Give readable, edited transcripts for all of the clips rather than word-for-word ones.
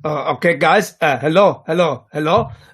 Okay, guys. Hello.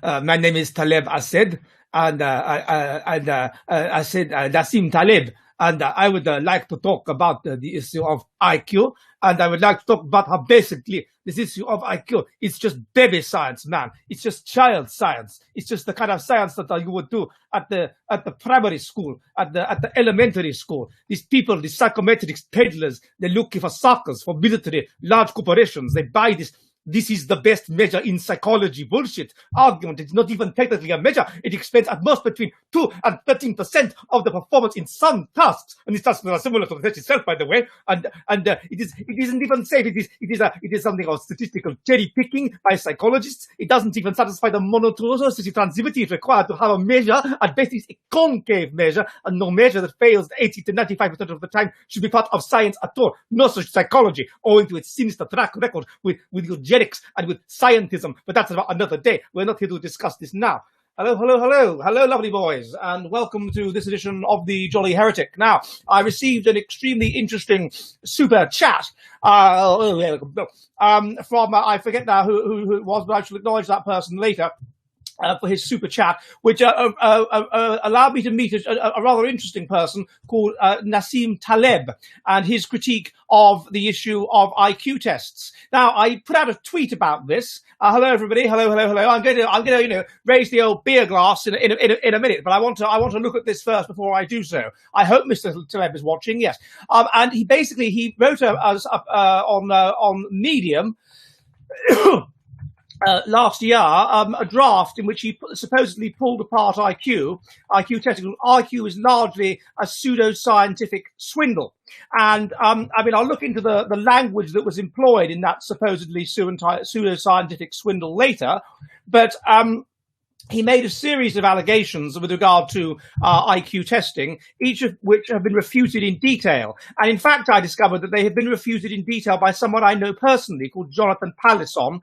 My name is Taleb Ased, and Ased Nassim Taleb, and I would like to talk about the issue of IQ, and I would like to talk about how basically this issue of IQ is just baby science, man. It's just child science. It's just the kind of science that you would do at the primary school, at the elementary school. These people, these psychometrics peddlers, they're looking for suckers for military, large corporations. They buy this. This is the best measure in psychology bullshit argument. It's not even technically a measure. It explains at most between 2 and 13% of the performance in some tasks. And these tasks are similar to the test itself, by the way. And it isn't even safe. It is something of statistical cherry picking by psychologists. It doesn't even satisfy the monotonicity transitivity required to have a measure. At best, it's a concave measure, and no measure that fails 80 to 95% of the time should be part of science at all. No such psychology, owing to its sinister track record with eugenics and with scientism, but that's about another day. We're not here to discuss this now. Hello, lovely boys, and welcome to this edition of the Jolly Heretic. Now, I received an extremely interesting super chat from, I forget now who it was, but I shall acknowledge that person later. For his super chat, which allowed me to meet a rather interesting person called Nassim Taleb and his critique of the issue of IQ tests. Now, I put out a tweet about this. Hello, everybody. Hello. I'm going to raise the old beer glass in a minute, but I want to look at this first before I do so. I hope Mr. Taleb is watching. Yes, and he wrote on Medium. Last year, a draft in which he supposedly pulled apart IQ testing. IQ is largely a pseudo-scientific swindle. And I'll look into the language that was employed in that supposedly pseudo-scientific swindle later. But he made a series of allegations with regard to IQ testing, each of which have been refuted in detail. And in fact, I discovered that they have been refuted in detail by someone I know personally called Jonathan Palisson,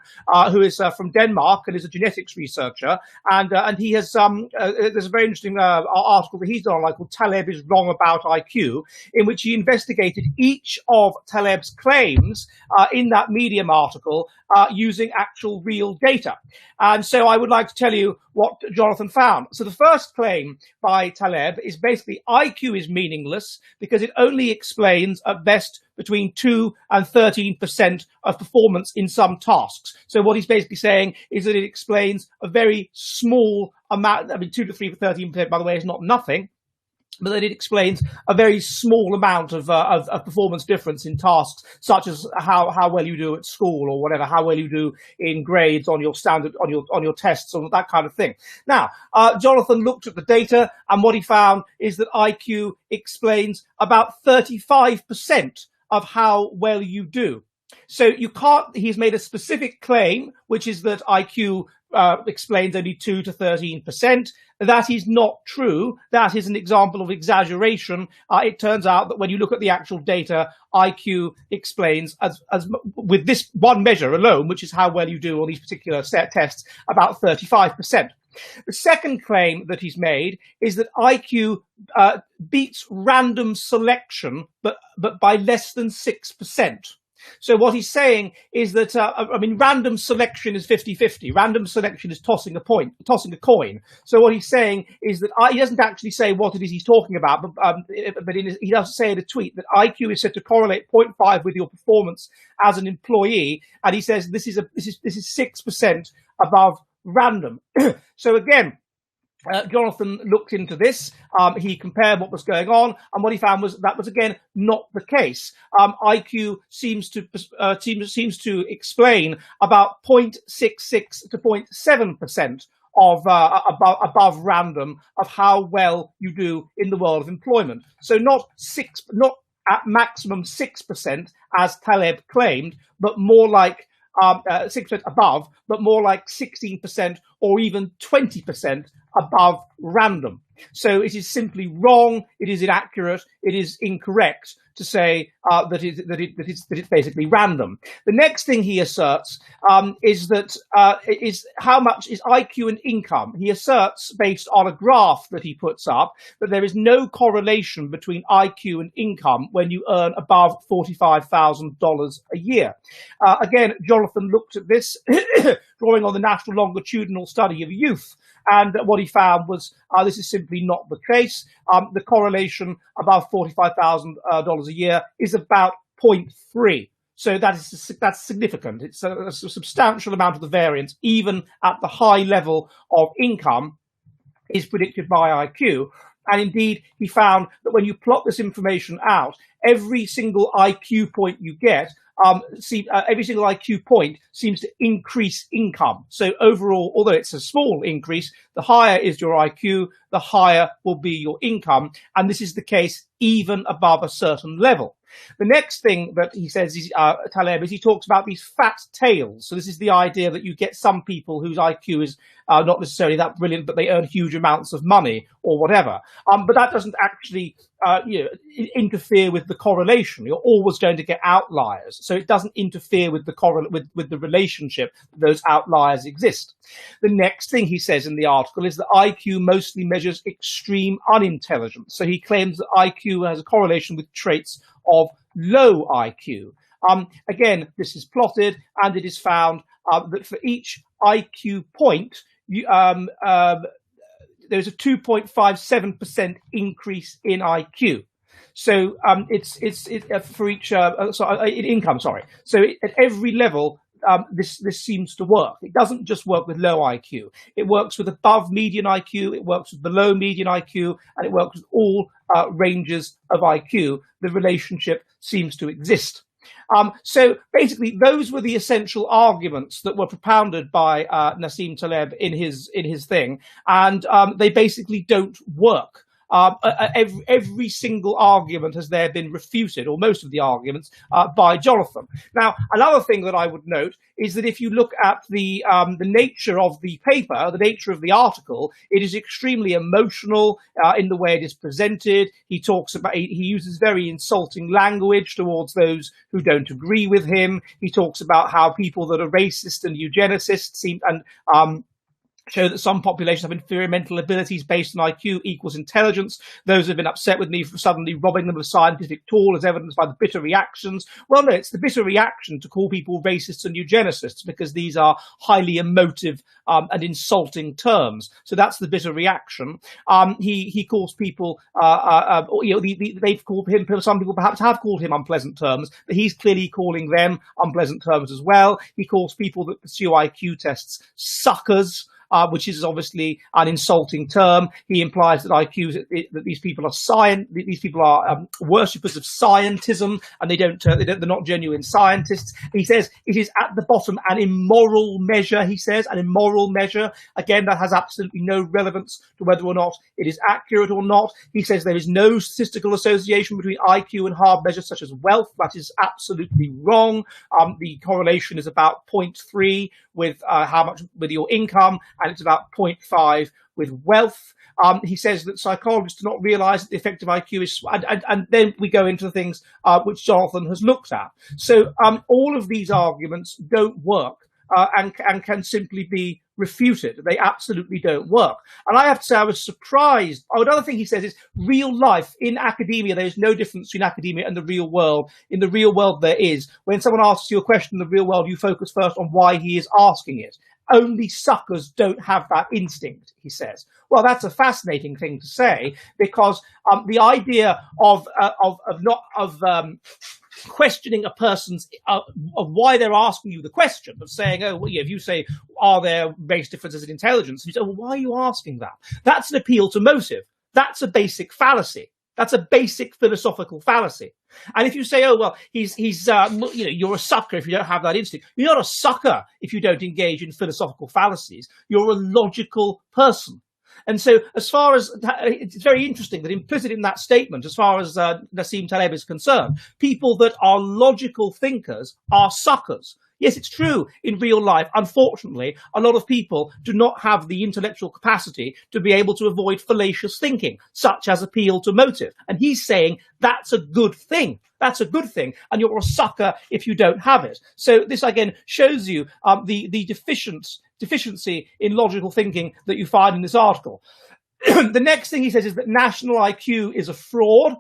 who is from Denmark and is a genetics researcher. And he has, there's a very interesting article that he's done online called Taleb is Wrong About IQ, in which he investigated each of Taleb's claims in that Medium article using actual real data. And so I would like to tell you what Jonathan found. So the first claim by Taleb is basically IQ is meaningless because it only explains at best between 2 and 13% of performance in some tasks. So what he's basically saying is that it explains a very small amount. 2 to 3 to 13%, by the way, is not nothing, but that it explains a very small amount of performance difference in tasks, such as how well you do at school or whatever, how well you do in grades on your standard on your tests or that kind of thing. Now, Jonathan looked at the data, and what he found is that IQ explains about 35% of how well you do. So you can't. He's made a specific claim, which is that IQ explains only 2 to 13%. That is not true. That is an example of exaggeration. It turns out that when you look at the actual data, IQ explains, as with this one measure alone, which is how well you do on these particular set tests, about 35%. The second claim that he's made is that IQ beats random selection, but by less than 6%. So what he's saying is that, random selection is 50-50. Random selection is tossing a coin. So what he's saying is that he doesn't actually say what it is he's talking about, but he does say in a tweet that IQ is said to correlate 0.5 with your performance as an employee, and he says this is 6% above random. So again, Jonathan looked into this. He compared what was going on, and what he found was that was again not the case. IQ seems to explain about 0.66 to 0.7% of above random of how well you do in the world of employment. So not at maximum 6%, as Taleb claimed, but more like 6% above, but more like 16% or even 20% above random. So it is simply wrong, it is inaccurate, it is incorrect to say that it's basically random. The next thing he asserts is that is how much is IQ and income. He asserts, based on a graph that he puts up, that there is no correlation between IQ and income when you earn above $45,000 a year. Again, Jonathan looked at this, drawing on the National Longitudinal Study of Youth. And what he found was this is simply not the case. The correlation above $45,000 a year is about 0.3. So that's significant. It's a substantial amount of the variance, even at the high level of income, is predicted by IQ. And indeed, he found that when you plot this information out, every single IQ point you get, every single IQ point seems to increase income. So overall, although it's a small increase, the higher is your IQ, the higher will be your income. And this is the case even above a certain level. The next thing that he says, Taleb, is he talks about these fat tails. So this is the idea that you get some people whose IQ is not necessarily that brilliant, but they earn huge amounts of money or whatever. But that doesn't actually interfere with the correlation. You're always going to get outliers. So it doesn't interfere with the with the relationship that those outliers exist. The next thing he says in the article is that IQ mostly measures extreme unintelligence. So he claims that IQ has a correlation with traits of low IQ. Again, this is plotted, and it is found that for each IQ point, there's a 2.57% increase in IQ. So it's for each in income. Sorry. So at every level, this seems to work. It doesn't just work with low IQ. It works with above median IQ. It works with below median IQ, and it works with all ranges of IQ. The relationship seems to exist. So basically, those were the essential arguments that were propounded by Nassim Taleb in his thing, and they basically don't work. Every single argument has there been refuted, or most of the arguments, by Jonathan. Now, another thing that I would note is that if you look at the nature of the paper, the nature of the article, it is extremely emotional in the way it is presented. He uses very insulting language towards those who don't agree with him. He talks about how people that are racist and eugenicists show that some populations have inferior mental abilities based on IQ equals intelligence. Those have been upset with me for suddenly robbing them of a scientific tool, as evidenced by the bitter reactions. Well, no, it's the bitter reaction to call people racists and eugenicists, because these are highly emotive and insulting terms. So that's the bitter reaction. He calls people, they've called him, some people perhaps have called him unpleasant terms, but he's clearly calling them unpleasant terms as well. He calls people that pursue IQ tests suckers, which is obviously an insulting term. He implies that that these people are worshippers of scientism, and they're not genuine scientists. He says it is at the bottom an immoral measure. He says an immoral measure. Again, that has absolutely no relevance to whether or not it is accurate or not. He says there is no statistical association between IQ and hard measures such as wealth. That is absolutely wrong. The correlation is about 0.3 with how much with your income, and it's about 0.5 with wealth. He says that psychologists do not realize that the effect of IQ is, and then we go into the things which Jonathan has looked at. So all of these arguments don't work and can simply be refuted. They absolutely don't work. And I have to say I was surprised. Oh, another thing he says is real life in academia, there is no difference between academia and the real world. In the real world, there is. When someone asks you a question in the real world, you focus first on why he is asking it. Only suckers don't have that instinct, he says. Well, that's a fascinating thing to say, because the idea of questioning a person's of why they're asking you the question, of saying, oh, well, if you say, are there race differences in intelligence? You say, well, why are you asking that? That's an appeal to motive. That's a basic fallacy. That's a basic philosophical fallacy. And if you say, oh, well, you're a sucker if you don't have that instinct. You're not a sucker if you don't engage in philosophical fallacies. You're a logical person. And so as far as, it's very interesting that implicit in that statement, as far as Nassim Taleb is concerned, people that are logical thinkers are suckers. Yes, it's true in real life. Unfortunately, a lot of people do not have the intellectual capacity to be able to avoid fallacious thinking, such as appeal to motive. And he's saying that's a good thing. That's a good thing, and you're a sucker if you don't have it. So this again shows you the deficiency in logical thinking that you find in this article. The next thing he says is that national IQ is a fraud.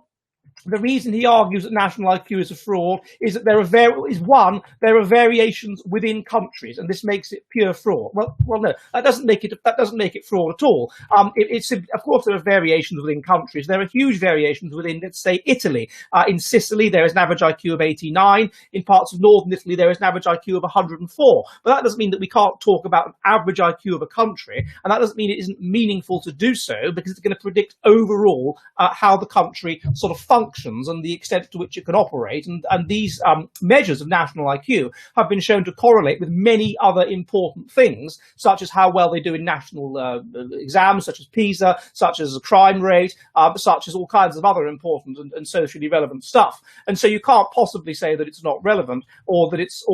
The reason he argues that national IQ is a fraud is that there are variations within countries, and this makes it pure fraud. Well, no, that doesn't make it fraud at all. Of course, there are variations within countries. There are huge variations within, let's say, Italy. In Sicily, there is an average IQ of 89. In parts of northern Italy, there is an average IQ of 104. But that doesn't mean that we can't talk about an average IQ of a country, and that doesn't mean it isn't meaningful to do so, because it's going to predict overall how the country sort of functions and the extent to which it can operate. And these measures of national IQ have been shown to correlate with many other important things, such as how well they do in national exams, such as PISA, such as the crime rate, such as all kinds of other important and socially relevant stuff. And so you can't possibly say that it's not relevant or that it's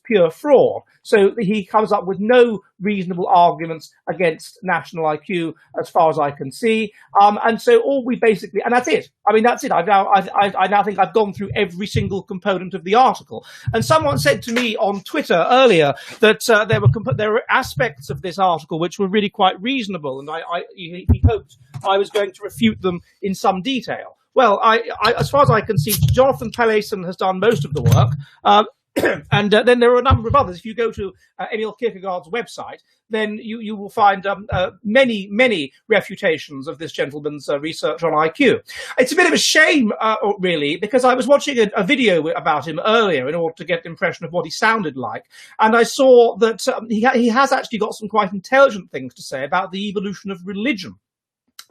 pure fraud. So he comes up with no reasonable arguments against national IQ as far as I can see. And so all we basically, and that's it. I mean, that's it. I now think I've gone through every single component of the article. And someone said to me on Twitter earlier that there were aspects of this article which were really quite reasonable, and he hoped I was going to refute them in some detail. Well, as far as I can see, Jonathan Palason has done most of the work. And then there are a number of others. If you go to Emil Kierkegaard's website, then you will find many refutations of this gentleman's research on IQ. It's a bit of a shame, really, because I was watching a video about him earlier in order to get an impression of what he sounded like, and I saw that he has actually got some quite intelligent things to say about the evolution of religion.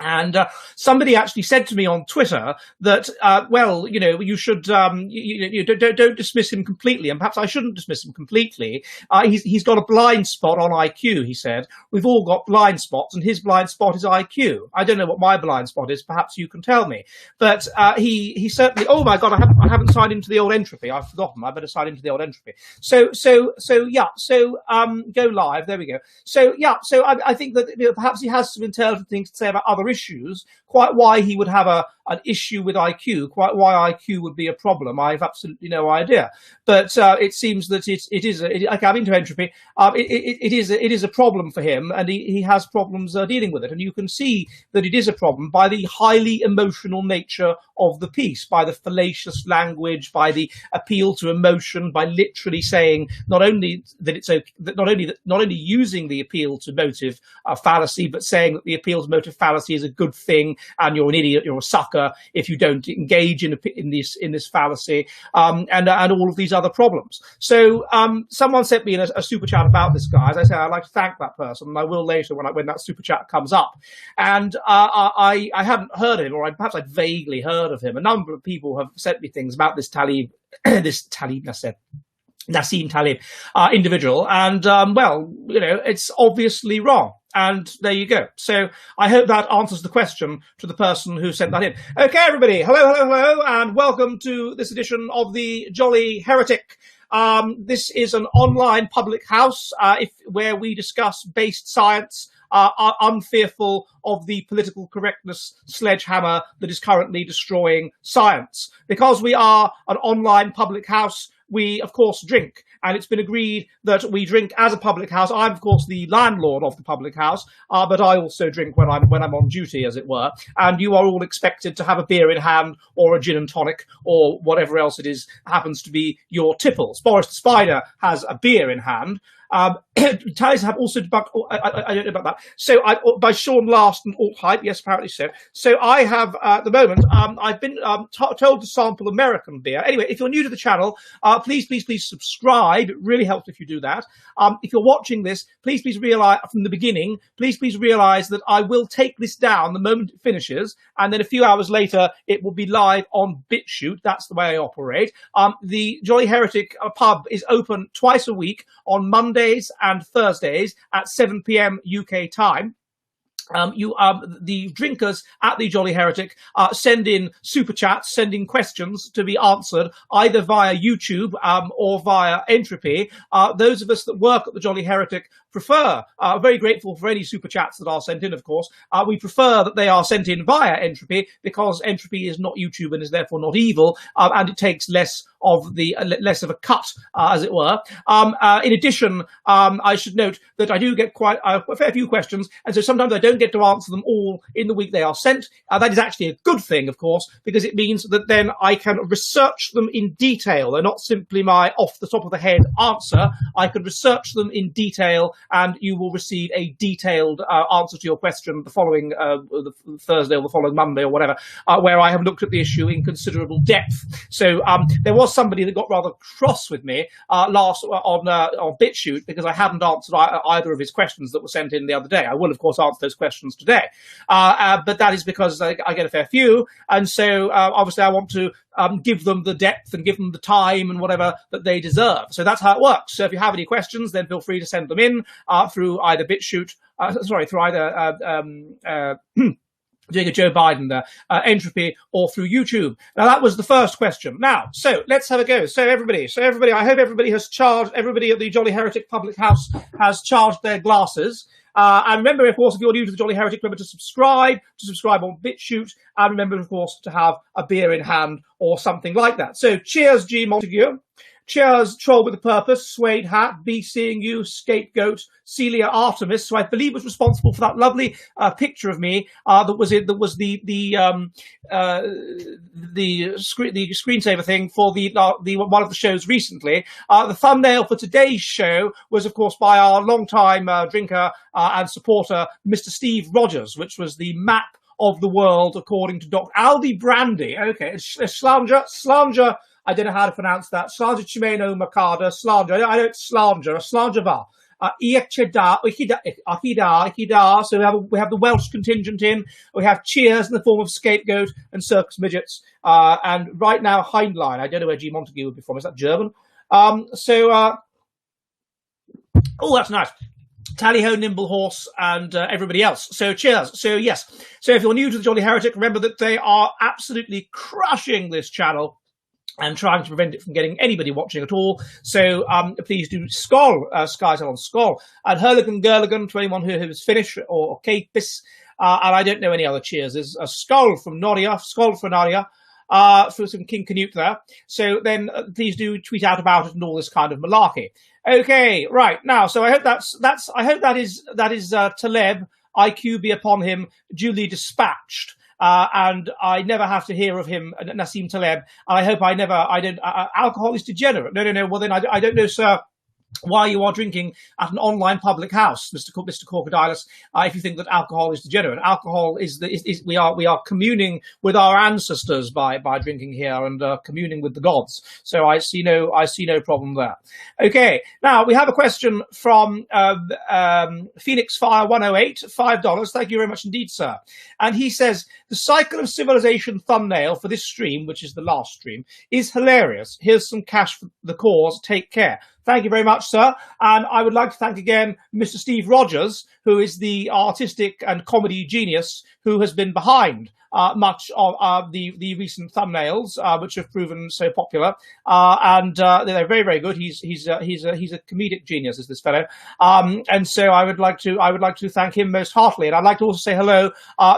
And somebody actually said to me on Twitter that, well, you know, you should don't dismiss him completely, and perhaps I shouldn't dismiss him completely. He's got a blind spot on IQ. He said we've all got blind spots, and his blind spot is IQ. I don't know what my blind spot is. Perhaps you can tell me. But he certainly. Oh my God, I haven't signed into the old entropy. I've forgotten. I better sign into the old entropy. So go live. There we go. So I think that perhaps he has some intelligent things to say about other issues, quite why he would have an issue with IQ, quite why IQ would be a problem. I have absolutely no idea. But it seems that I'm into entropy. It is a problem for him, and he has problems dealing with it. And you can see that it is a problem by the highly emotional nature of the piece, by the fallacious language, by the appeal to emotion, by literally saying not only that it's okay, not only using the appeal to motive fallacy, but saying that the appeal to motive fallacy is a good thing, and you're an idiot, you're a sucker if you don't engage in this fallacy, and all of these other problems. So someone sent me a super chat about this guy. As I say, I'd like to thank that person, and I will later when that super chat comes up. And I hadn't heard of him, or perhaps I'd vaguely heard of him. A number of people have sent me things about this Taleb, Nassim Taleb individual, and well, you know, it's obviously wrong. And there you go. So I hope that answers the question to the person who sent that in. Okay, everybody, hello, and welcome to this edition of the Jolly Heretic. This is an online public house where we discuss based science, are unfearful of the political correctness sledgehammer that is currently destroying science. Because we are an online public house, we, of course, drink. And it's been agreed that we drink as a public house. I'm, of course, the landlord of the public house, but I also drink when I'm on duty, as it were. And you are all expected to have a beer in hand, or a gin and tonic, or whatever else it is happens to be your tipples. Boris the Spider has a beer in hand. Ties have also debunked. I don't know about that. So by Sean Last and Alt Hype, yes, apparently so. So I have at the moment. I've been told to sample American beer. Anyway, if you're new to the channel, please subscribe. It really helps if you do that. If you're watching this, please realize from the beginning. Please realize that I will take this down the moment it finishes, and then a few hours later it will be live on BitChute. That's the way I operate. The Jolly Heretic pub is open twice a week on Mondays and Thursdays at 7 p.m. UK time. the drinkers at the Jolly Heretic send in super chats, send in questions to be answered either via YouTube or via Entropy. Those of us that work at the Jolly Heretic prefer, very grateful for any super chats that are sent in, of course. We prefer that they are sent in via Entropy because Entropy is not YouTube and is therefore not evil, and it takes less of a cut, as it were. In addition, I should note that I do get quite a fair few questions, and so sometimes I don't get to answer them all in the week they are sent. That is actually a good thing, of course, because it means that then I can research them in detail. They're not simply my off the top of the head answer. I can research them in detail, and you will receive a detailed answer to your question the following the Thursday or the following Monday or whatever, where I have looked at the issue in considerable depth. So there was somebody that got rather cross with me last on BitChute because I hadn't answered either of his questions that were sent in the other day. I will, of course, answer those questions today, but that is because I get a fair few, and so obviously I want to give them the depth and give them the time and whatever that they deserve. So that's how it works. So if you have any questions, then feel free to send them in through either BitChute, through either doing a Joe Biden there, Entropy, or through YouTube. Now that was the first question. Now, so let's have a go. So everybody, I hope everybody at the Jolly Heretic Public House has charged their glasses. And remember, of course, if you're new to the Jolly Heretic, remember to subscribe on BitChute, and remember, of course, to have a beer in hand or something like that. So cheers, G. Montague. Cheers, Troll with a Purpose, Suede Hat, Be Seeing You, Scapegoat, Celia Artemis, who I believe was responsible for that lovely picture of me that was the screensaver thing for the one of the shows recently. The thumbnail for today's show was, of course, by our longtime drinker and supporter, Mr. Steve Rogers, which was the map of the world according to Dr. Aldi Brandy. Okay, slanger. I don't know how to pronounce that. Slanger Chimeno Makada, slanger. I don't slanger, a slanger va. Iechida. So we have the Welsh contingent in. We have cheers in the form of Scapegoat and Circus Midgets. And right now, Heinlein. I don't know where G. Montague would be from. Is that German? Oh, that's nice. Tally-ho, Nimble Horse, and everybody else. So cheers. So yes. So if you're new to the Jolly Heretic, remember that they are absolutely crushing this channel and trying to prevent it from getting anybody watching at all. So please do Skoll, Skytel on Skoll. And Hurligan Gurligan to anyone who has finished, or Capis. And I don't know any other cheers. There's a Skoll from Noria, Skoll for Noria, for some King Canute there. So then please do tweet out about it and all this kind of malarkey. Okay, right now. So I hope I hope that is Taleb, IQ be upon him, duly dispatched. And I never have to hear of him, Nassim Taleb. And I hope alcohol is degenerate. No. Well, then I don't know, sir, why you are drinking at an online public house, Mr. Corcodilus, if you think that alcohol is degenerate. Alcohol we are communing with our ancestors by drinking here and communing with the gods. So I see no problem there. Okay, now we have a question from Phoenix Fire 108, $5. Thank you very much indeed, sir. And he says the Cycle of Civilization thumbnail for this stream, which is the last stream, is hilarious. Here's some cash for the cause. Take care. Thank you very much, sir. And I would like to thank again Mr. Steve Rogers, who is the artistic and comedy genius who has been behind much of the recent thumbnails, which have proven so popular. And they're very, very good. He's a comedic genius, is this fellow. And so I would like to thank him most heartily. And I'd like to also say hello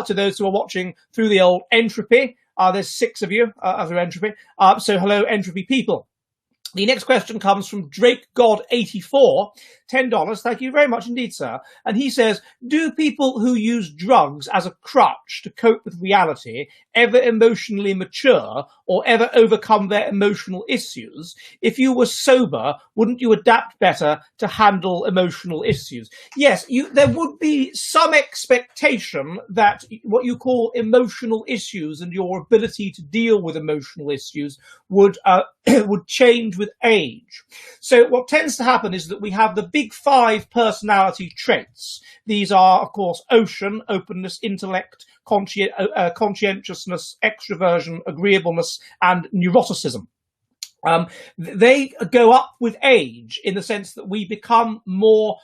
to those who are watching through the old Entropy. There's 6 of you through Entropy. So hello, Entropy people. The next question comes from Drake God 84, $10. Thank you very much indeed, sir. And he says, do people who use drugs as a crutch to cope with reality ever emotionally mature or ever overcome their emotional issues? If you were sober, wouldn't you adapt better to handle emotional issues? Yes, there would be some expectation that what you call emotional issues and your ability to deal with emotional issues would change with age. So what tends to happen is that we have the big 5 personality traits. These are, of course, ocean, openness, intellect, conscientiousness, extroversion, agreeableness, and neuroticism. They go up with age in the sense that we become more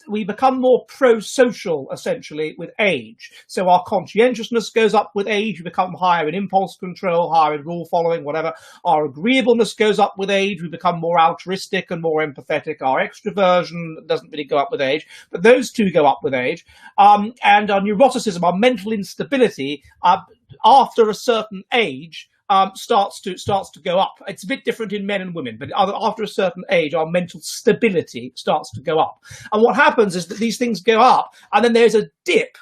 we become more pro-social, essentially, with age. So our conscientiousness goes up with age. We become higher in impulse control, higher in rule following, whatever. Our agreeableness goes up with age. We become more altruistic and more empathetic. Our extroversion doesn't really go up with age, but those two go up with age. And our neuroticism, our mental instability, after a certain age, starts to go up. It's a bit different in men and women, but after a certain age, our mental stability starts to go up. And what happens is that these things go up, and then there's a dip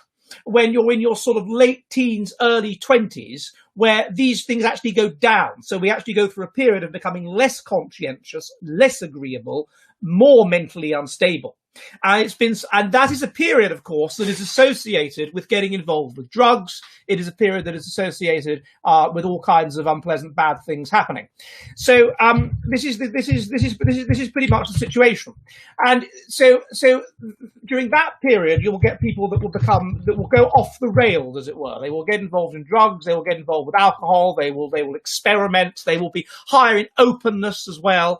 when you're in your sort of late teens, early 20s, where these things actually go down. So we actually go through a period of becoming less conscientious, less agreeable, more mentally unstable. And that is a period, of course, that is associated with getting involved with drugs. It is a period that is associated with all kinds of unpleasant, bad things happening. So this is pretty much the situation. And so during that period, you'll get people that will go off the rails, as it were. They will get involved in drugs. They will get involved with alcohol. They will experiment. They will be higher in openness as well.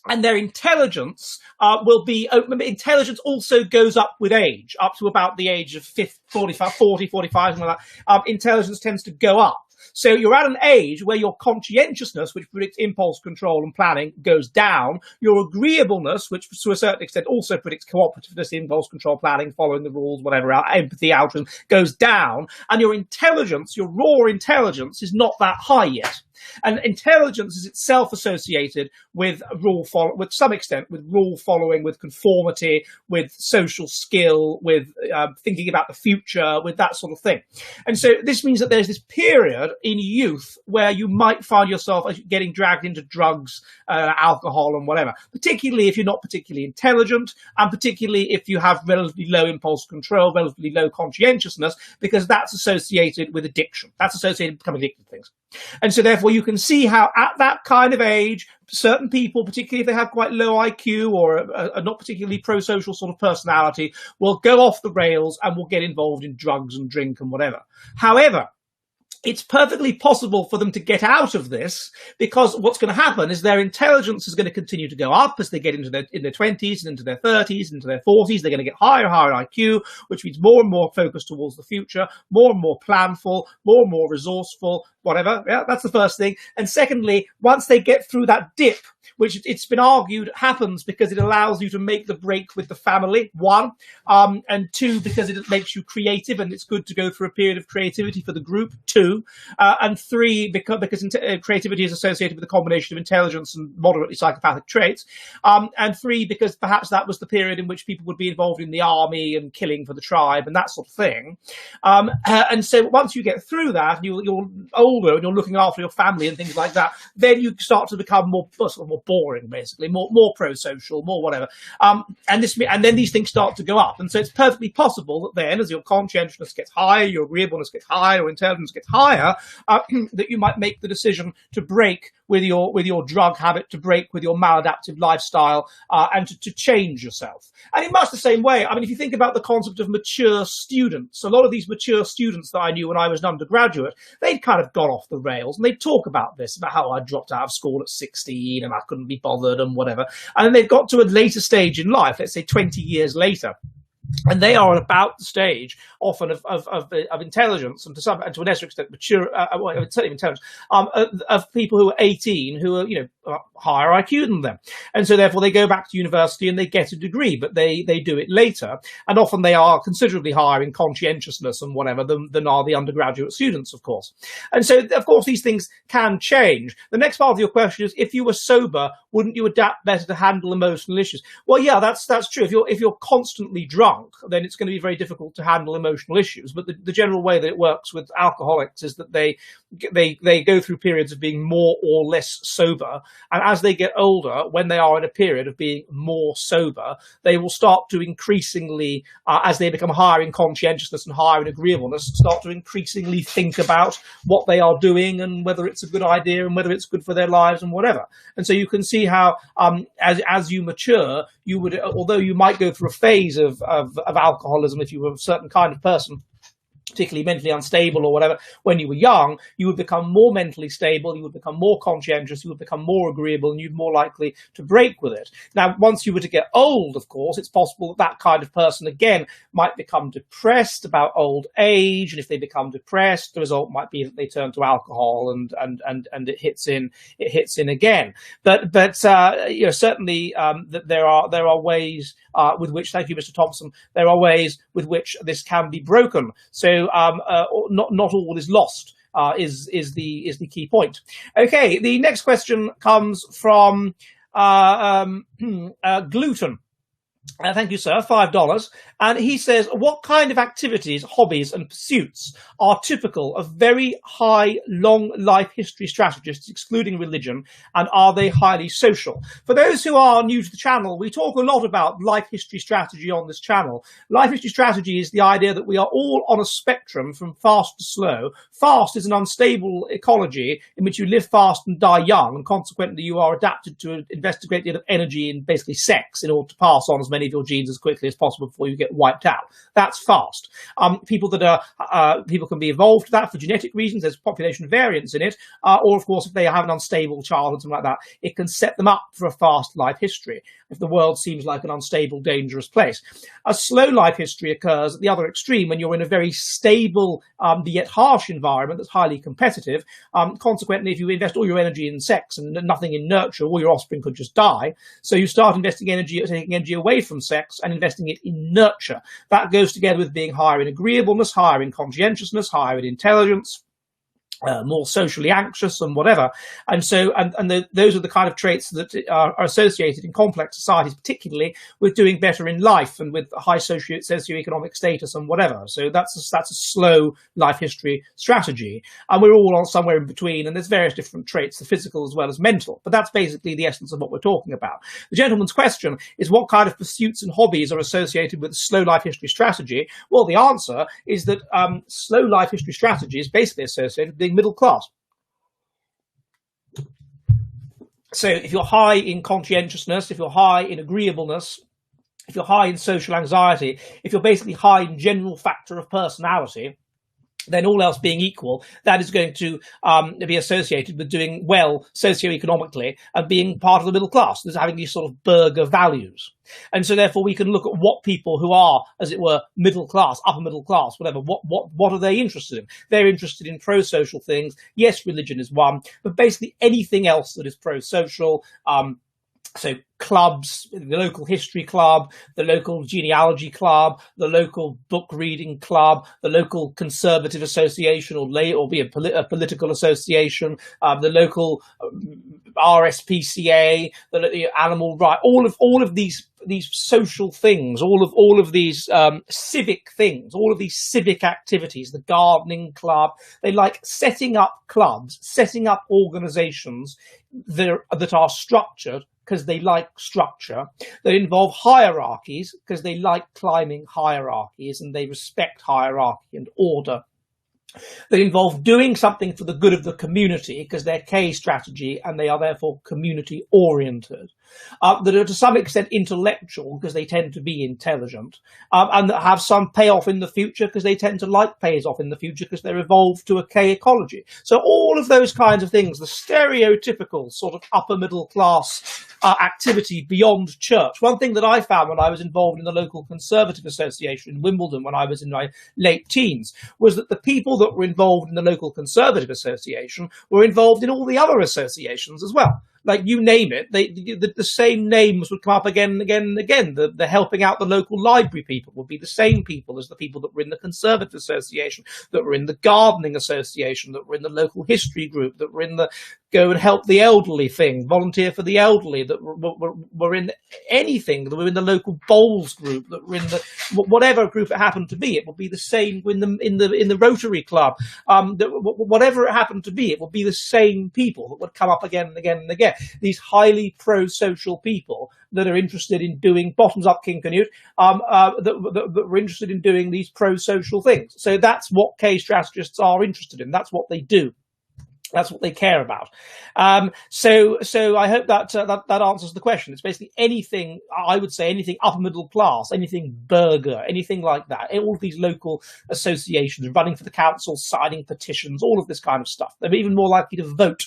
And their intelligence will be, intelligence also goes up with age, up to about the age of 40, 45, something like that. Intelligence tends to go up. So you're at an age where your conscientiousness, which predicts impulse control and planning, goes down. Your agreeableness, which to a certain extent also predicts cooperativeness, impulse control, planning, following the rules, whatever, empathy, altruism, goes down. And your intelligence, your raw intelligence, is not that high yet. And intelligence is itself associated with with some extent, with rule following, with conformity, with social skill, with thinking about the future, with that sort of thing. And so this means that there's this period in youth where you might find yourself getting dragged into drugs, alcohol and whatever, particularly if you're not particularly intelligent, and particularly if you have relatively low impulse control, relatively low conscientiousness, because that's associated with addiction. That's associated with becoming addicted to things. And so therefore you can see how at that kind of age, certain people, particularly if they have quite low IQ or a not particularly pro-social sort of personality, will go off the rails and will get involved in drugs and drink and whatever. However, it's perfectly possible for them to get out of this, because what's going to happen is their intelligence is going to continue to go up as they get in their 20s and into their 30s, into their 40s. They're going to get higher and higher IQ, which means more and more focus towards the future, more and more planful, more and more resourceful, whatever. Yeah, that's the first thing. And secondly, once they get through that dip, which it's been argued happens because it allows you to make the break with the family, one, and two, because it makes you creative and it's good to go through a period of creativity for the group, two, and three, because creativity is associated with a combination of intelligence and moderately psychopathic traits, and three, because perhaps that was the period in which people would be involved in the army and killing for the tribe and that sort of thing. And so once you get through that, and you're older and you're looking after your family and things like that, then you start to become more boring, basically, more pro-social, more whatever. And then these things start to go up. And so it's perfectly possible that then, as your conscientiousness gets higher, your agreeableness gets higher, your intelligence gets higher, that you might make the decision to break with your drug habit, to break with your maladaptive lifestyle, and to change yourself. And in much the same way, I mean, if you think about the concept of mature students, a lot of these mature students that I knew when I was an undergraduate, they'd kind of got off the rails, and they'd talk about this, about how I dropped out of school at 16 and I couldn't be bothered and whatever. And then they've got to a later stage in life, let's say 20 years later, and they are about the stage often of intelligence, and to a lesser extent mature, certainly intelligence, of people who are 18 who are higher IQ than them, and so therefore they go back to university and they get a degree, but they do it later, and often they are considerably higher in conscientiousness and whatever than are the undergraduate students, of course. And so of course these things can change. The next part of your question is, if you were sober, wouldn't you adapt better to handle emotional issues? Well, yeah, that's true. If you're constantly drunk, then it's going to be very difficult to handle emotional issues. But the general way that it works with alcoholics is that they go through periods of being more or less sober, and as they get older, when they are in a period of being more sober, they will start to increasingly, as they become higher in conscientiousness and higher in agreeableness, start to increasingly think about what they are doing and whether it's a good idea and whether it's good for their lives and whatever. And so you can see how, as you mature, you would, although you might go through a phase of alcoholism if you were a certain kind of person, particularly mentally unstable or whatever, when you were young, you would become more mentally stable, you would become more conscientious, you would become more agreeable, and you're more likely to break with it. Now, once you were to get old, of course, it's possible that that kind of person, again, might become depressed about old age, and if they become depressed, the result might be that they turn to alcohol, and it hits in again. But certainly that there are ways with which, thank you, Mr. Thompson, there are ways with which this can be broken. So not all is lost is the key point. Okay, the next question comes from Gluten. Thank you, sir. $5. And he says, what kind of activities, hobbies and pursuits are typical of very high, long life history strategists, excluding religion, and are they highly social? For those who are new to the channel, we talk a lot about life history strategy on this channel. Life history strategy is the idea that we are all on a spectrum from fast to slow. Fast is an unstable ecology in which you live fast and die young, and consequently you are adapted to invest a great deal of energy in basically sex in order to pass on as many of your genes as quickly as possible before you get wiped out. That's fast. People can be evolved to that for genetic reasons. There's population variance in it, or of course, if they have an unstable childhood, something like that, it can set them up for a fast life history if the world seems like an unstable, dangerous place. A slow life history occurs at the other extreme when you're in a very stable, yet harsh environment that's highly competitive. Consequently, if you invest all your energy in sex and nothing in nurture, all your offspring could just die. So you start taking energy away from sex and investing it in nurture. That goes together with being higher in agreeableness, higher in conscientiousness, higher in intelligence, more socially anxious and whatever. And so, those are the kind of traits that are associated in complex societies, particularly with doing better in life and with high socioeconomic status and whatever. So that's a slow life history strategy. And we're all on somewhere in between, and there's various different traits, the physical as well as mental. But that's basically the essence of what we're talking about. The gentleman's question is, what kind of pursuits and hobbies are associated with a slow life history strategy? Well, the answer is that slow life history strategy is basically associated with being middle class. So if you're high in conscientiousness, if you're high in agreeableness, if you're high in social anxiety, if you're basically high in general factor of personality, then all else being equal, that is going to be associated with doing well socioeconomically and being part of the middle class. There's having these sort of burger values. And so therefore we can look at what people who are, as it were, middle class, upper middle class, whatever, what are they interested in? They're interested in pro-social things. Yes, religion is one, but basically anything else that is pro-social, so clubs, the local history club, the local genealogy club, the local book reading club, the local conservative association or be a political association, the local RSPCA, the animal right, all of these social things, all of these civic things, all of these civic activities, the gardening club, they like setting up clubs, setting up organizations that are structured because they like structure, that involve hierarchies because they like climbing hierarchies and they respect hierarchy and order, that involve doing something for the good of the community because they're K strategy and they are therefore community oriented, that are to some extent intellectual because they tend to be intelligent, and that have some payoff in the future because they tend to like pays off in the future because they're evolved to a K ecology. So all of those kinds of things, the stereotypical sort of upper middle class activity beyond church. One thing that I found when I was involved in the local Conservative Association in Wimbledon when I was in my late teens was that the people that were involved in the local Conservative Association were involved in all the other associations as well. Like you name it, the same names would come up again and again and again. The helping out the local library people would be the same people as the people that were in the Conservative Association, that were in the Gardening Association, that were in the local history group, that were in the go and help the elderly thing, volunteer for the elderly, that were in anything, that were in the local bowls group, that were in the whatever group it happened to be. It would be the same in the Rotary Club, whatever it happened to be. It would be the same people that would come up again and again and again. These highly pro-social people that are interested in doing bottoms up, King Canute, that were interested in doing these pro-social things. So that's what K strategists are interested in. That's what they do. That's what they care about. So I hope that answers the question. It's basically anything, I would say, anything upper middle class, anything burger, anything like that. All of these local associations, running for the council, signing petitions, all of this kind of stuff. They're even more likely to vote.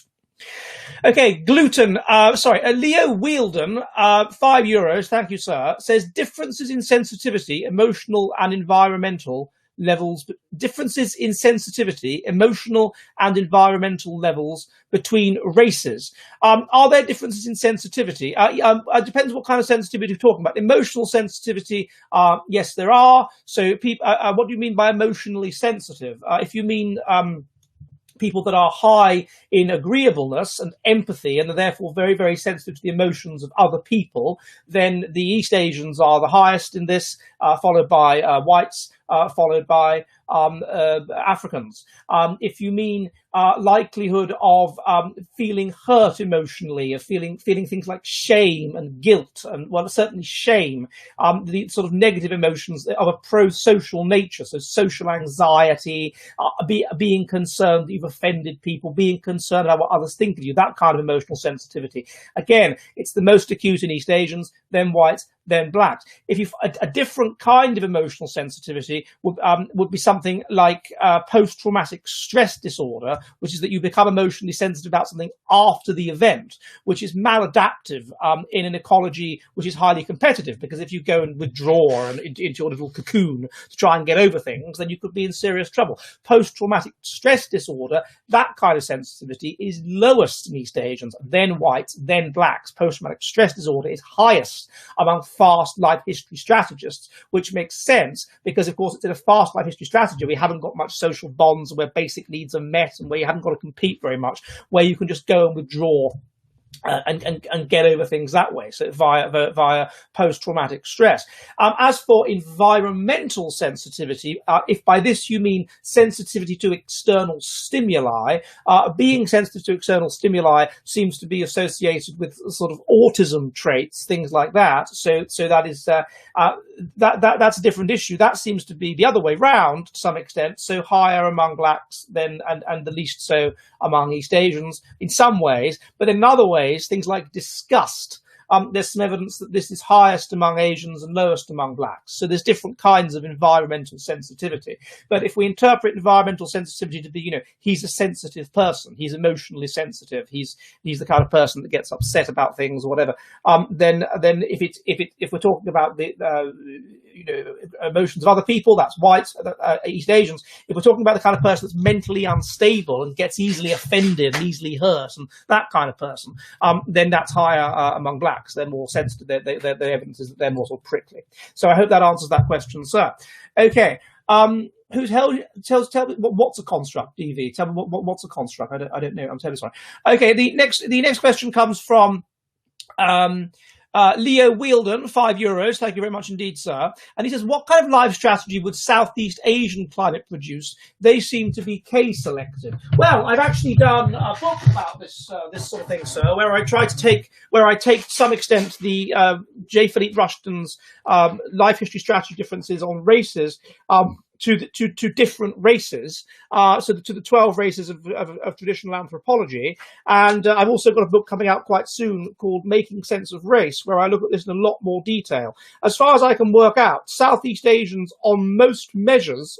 Okay, gluten. Leo Wielden, €5. Thank you, sir. Says differences in sensitivity, emotional and environmental levels, differences in sensitivity, emotional and environmental levels between races. Are there differences in sensitivity? It depends what kind of sensitivity you're talking about. Emotional sensitivity, yes, there are. So, what do you mean by emotionally sensitive? If you mean people that are high in agreeableness and empathy and are therefore very, very sensitive to the emotions of other people, then the East Asians are the highest in this, followed by whites, followed by Africans. If you mean likelihood of feeling hurt emotionally, of feeling things like shame and guilt, and well, certainly shame, the sort of negative emotions of a pro-social nature, so social anxiety, being concerned that you've offended people, being concerned about what others think of you, that kind of emotional sensitivity. Again, it's the most acute in East Asians, then whites, then blacks. If you a different kind of emotional sensitivity would be something like post-traumatic stress disorder, which is that you become emotionally sensitive about something after the event, which is maladaptive in an ecology which is highly competitive. Because if you go and withdraw into your little cocoon to try and get over things, then you could be in serious trouble. Post-traumatic stress disorder, that kind of sensitivity is lowest in East Asians, then whites, then blacks. Post-traumatic stress disorder is highest among fast life history strategists, which makes sense because, of course, it's in a fast life history strategy. We haven't got much social bonds where basic needs are met and where you haven't got to compete very much, where you can just go and withdraw and get over things that way, so via post-traumatic stress. As for environmental sensitivity, if by this you mean sensitivity to external stimuli, being sensitive to external stimuli seems to be associated with sort of autism traits, things like that. So that is that's a different issue. That seems to be the other way round to some extent. So higher among blacks than and the least so among East Asians in some ways, but in other ways, things like disgust. There's some evidence that this is highest among Asians and lowest among blacks. So there's different kinds of environmental sensitivity. But if we interpret environmental sensitivity to be, he's a sensitive person, he's emotionally sensitive, he's the kind of person that gets upset about things or whatever, then if we're talking about the emotions of other people, that's whites, East Asians. If we're talking about the kind of person that's mentally unstable and gets easily offended and easily hurt and that kind of person, then that's higher among blacks. They're more sensitive. The evidence is that they're more sort of prickly. So I hope that answers that question, sir. Okay. Tell me what's a construct, DV? Tell me what's a construct. I don't know. I'm terribly sorry. Okay. The next question comes from Leo Wielden, €5. Thank you very much indeed, sir. And he says, what kind of life strategy would Southeast Asian climate produce? They seem to be K-selective. Well, I've actually done a book about this sort of thing, sir, where I take to some extent the J. Philippe Rushton's life history strategy differences on races to different races, so to the 12 races of traditional anthropology. And I've also got a book coming out quite soon called Making Sense of Race, where I look at this in a lot more detail. As far as I can work out, Southeast Asians on most measures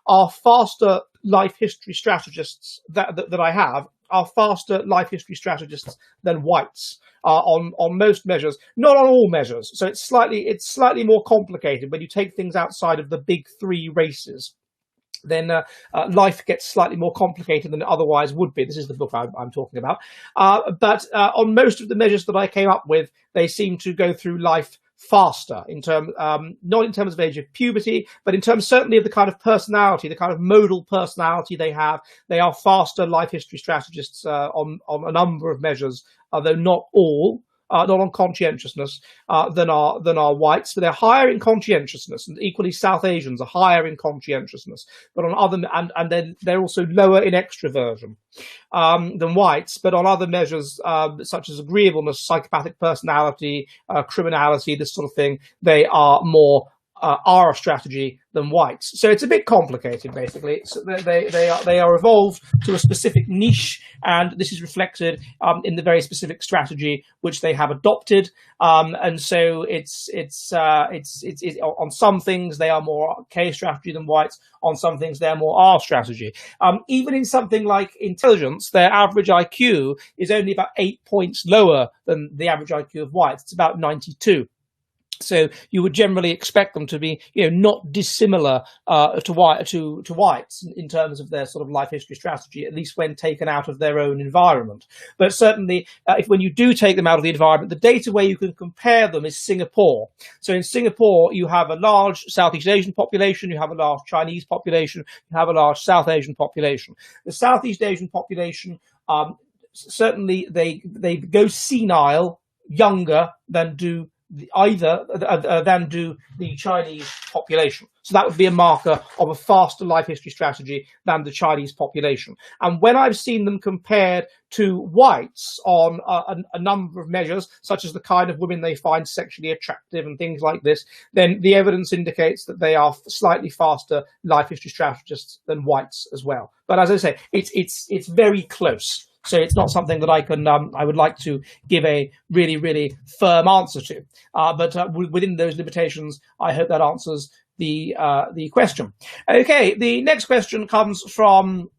are faster life history strategists that I have, are faster life history strategists than whites on most measures, not on all measures. So it's slightly more complicated when you take things outside of the big three races. Then life gets slightly more complicated than it otherwise would be. This is the book I'm talking about. But on most of the measures that I came up with, they seem to go through life faster in terms, not in terms of age of puberty, but in terms certainly of the kind of personality, the kind of modal personality they have. They are faster life history strategists on a number of measures, though not all. Not on conscientiousness than are whites, but they're higher in conscientiousness, and equally South Asians are higher in conscientiousness. But on other and then they're also lower in extroversion than whites. But on other measures such as agreeableness, psychopathic personality, criminality, this sort of thing, they are more our strategy than whites. So it's a bit complicated, basically. So they are evolved to a specific niche, and this is reflected in the very specific strategy which they have adopted. And so it's on some things they are more K strategy than whites. On some things they're more R strategy. Even in something like intelligence, their average IQ is only about 8 points lower than the average IQ of whites. It's about 92. So you would generally expect them to be, not dissimilar to whites in terms of their sort of life history strategy, at least when taken out of their own environment. But certainly, when you do take them out of the environment, the data where you can compare them is Singapore. So in Singapore, you have a large Southeast Asian population, you have a large Chinese population, you have a large South Asian population. The Southeast Asian population, certainly they go senile younger than do than do the Chinese population. So that would be a marker of a faster life history strategy than the Chinese population. And when I've seen them compared to whites on a number of measures, such as the kind of women they find sexually attractive and things like this, then the evidence indicates that they are slightly faster life history strategists than whites as well. But as I say, it's very close. So it's not something that I would like to give a really, really firm answer to. But within those limitations, I hope that answers the question. Okay, the next question comes from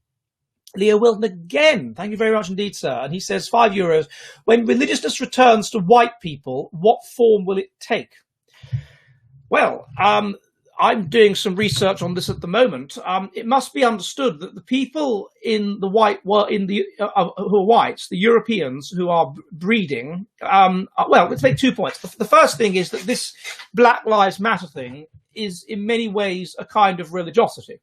Leo Wilton again. Thank you very much indeed, sir. And he says, €5. When religiousness returns to white people, what form will it take? Well, I'm doing some research on this at the moment. It must be understood that the people in the who are whites, the Europeans who are breeding. Well, let's make 2 points. The first thing is that this Black Lives Matter thing is in many ways a kind of religiosity.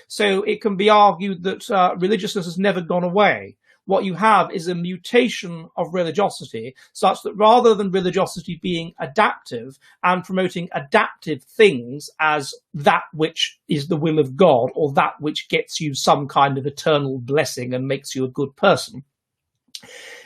So it can be argued that religiousness has never gone away. What you have is a mutation of religiosity, such that rather than religiosity being adaptive and promoting adaptive things as that which is the will of God or that which gets you some kind of eternal blessing and makes you a good person,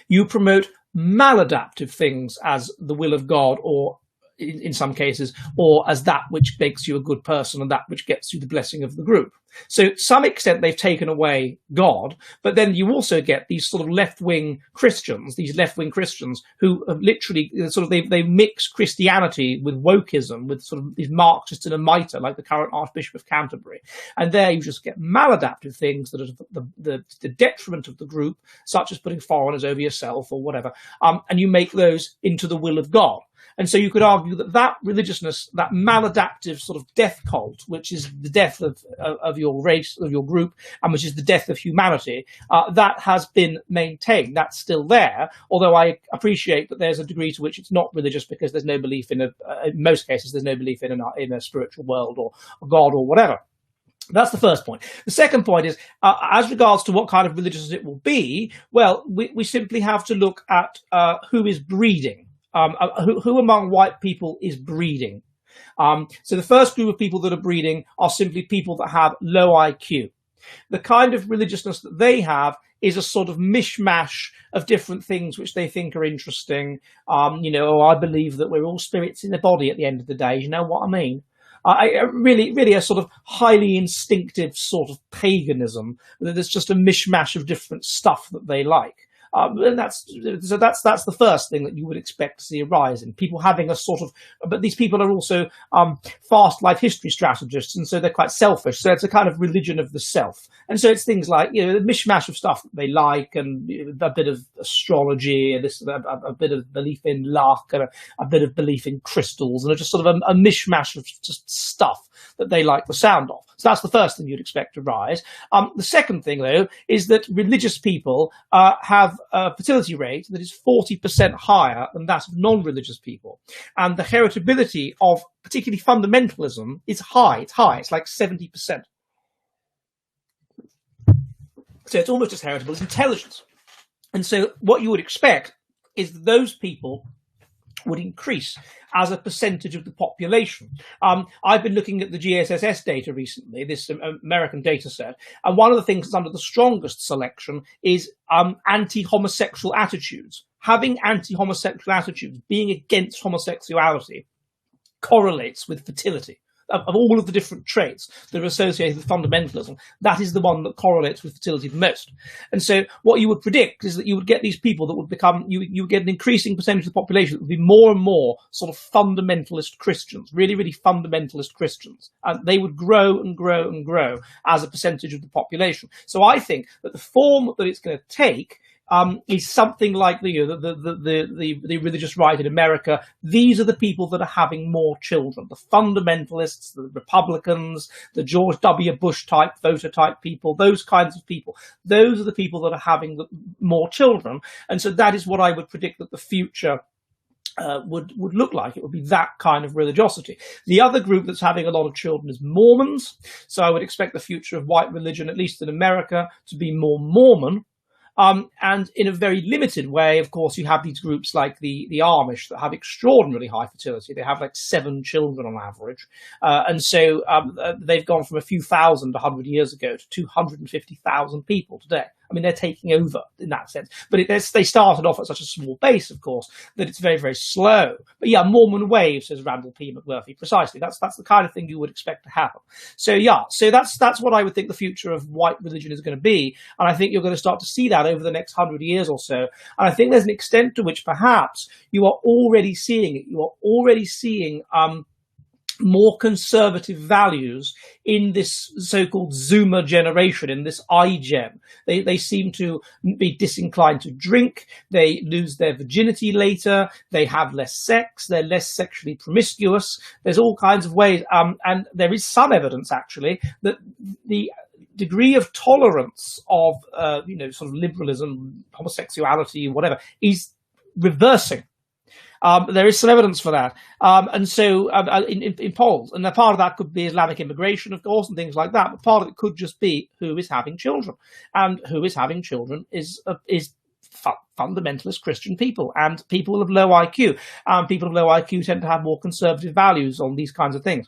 you promote maladaptive things as the will of God, or in some cases, or as that which makes you a good person and that which gets you the blessing of the group. So to some extent they've taken away God, but then you also get these sort of left-wing Christians, who have literally sort of, they mix Christianity with wokeism, with sort of these Marxists in a mitre, like the current Archbishop of Canterbury. And there you just get maladaptive things that are the detriment of the group, such as putting foreigners over yourself or whatever, and you make those into the will of God. And so you could argue that religiousness, that maladaptive sort of death cult, which is the death of your race, of your group, and which is the death of humanity, that has been maintained. That's still there, although I appreciate that there's a degree to which it's not religious because there's no belief in in most cases, there's no belief in a spiritual world or God or whatever. That's the first point. The second point is, as regards to what kind of religiousness it will be, well, we simply have to look at who is breeding. Who among white people is breeding? So the first group of people that are breeding are simply people that have low IQ. The kind of religiousness that they have is a sort of mishmash of different things which they think are interesting. I believe that we're all spirits in the body at the end of the day. You know what I mean? Really a sort of highly instinctive sort of paganism. There's just a mishmash of different stuff that they like. And that's the first thing that you would expect to see arise in people having a sort of, but these people are also fast life history strategists, and so they're quite selfish. So it's a kind of religion of the self, and so it's things like the mishmash of stuff that they like, and a bit of astrology, and a bit of belief in luck, and a bit of belief in crystals, and just sort of a mishmash of just stuff that they like the sound of. So that's the first thing you'd expect to rise. The second thing, though, is that religious people have a fertility rate that is 40% higher than that of non-religious people. And the heritability of particularly fundamentalism is high. It's high. It's like 70%. So it's almost as heritable as intelligence. And so what you would expect is that those people would increase as a percentage of the population. I've been looking at the GSSS data recently, this American data set, and one of the things that's under the strongest selection is anti-homosexual attitudes. Having anti-homosexual attitudes, being against homosexuality, correlates with fertility. of all of the different traits that are associated with fundamentalism, that is the one that correlates with fertility the most. And so what you would predict is that you would get these people that would become, you would get an increasing percentage of the population that would be more and more sort of fundamentalist Christians, really, really fundamentalist Christians. And they would grow and grow and grow as a percentage of the population. So I think that the form that it's going to take is something like the religious right in America. These are the people that are having more children. The fundamentalists, the Republicans, the George W. Bush type, voter type people, those kinds of people. Those are the people that are having more children. And so that is what I would predict that the future would look like. It would be that kind of religiosity. The other group that's having a lot of children is Mormons. So I would expect the future of white religion, at least in America, to be more Mormon. And in a very limited way, of course, you have these groups like the Amish that have extraordinarily high fertility. They have like 7 children on average. And so they've gone from a few thousand 100 years ago to 250,000 people today. I mean, they're taking over in that sense. But they started off at such a small base, of course, that it's very, very slow. But yeah, Mormon wave, says Randall P. McMurphy. Precisely. That's the kind of thing you would expect to happen. So yeah, so that's what I would think the future of white religion is going to be. And I think you're going to start to see that over the next 100 years or so. And I think there's an extent to which perhaps you are already seeing it. You are already seeing more conservative values in this so-called Zoomer generation, in this iGen. They seem to be disinclined to drink. They lose their virginity later. They have less sex. They're less sexually promiscuous. There's all kinds of ways. And there is some evidence, actually, that the degree of tolerance of, sort of liberalism, homosexuality, whatever, is reversing. There is some evidence for that. And so in polls, and part of that could be Islamic immigration, of course, and things like that. But part of it could just be who is having children. And who is having children is fundamentalist Christian people and people of low IQ. People of low IQ tend to have more conservative values on these kinds of things.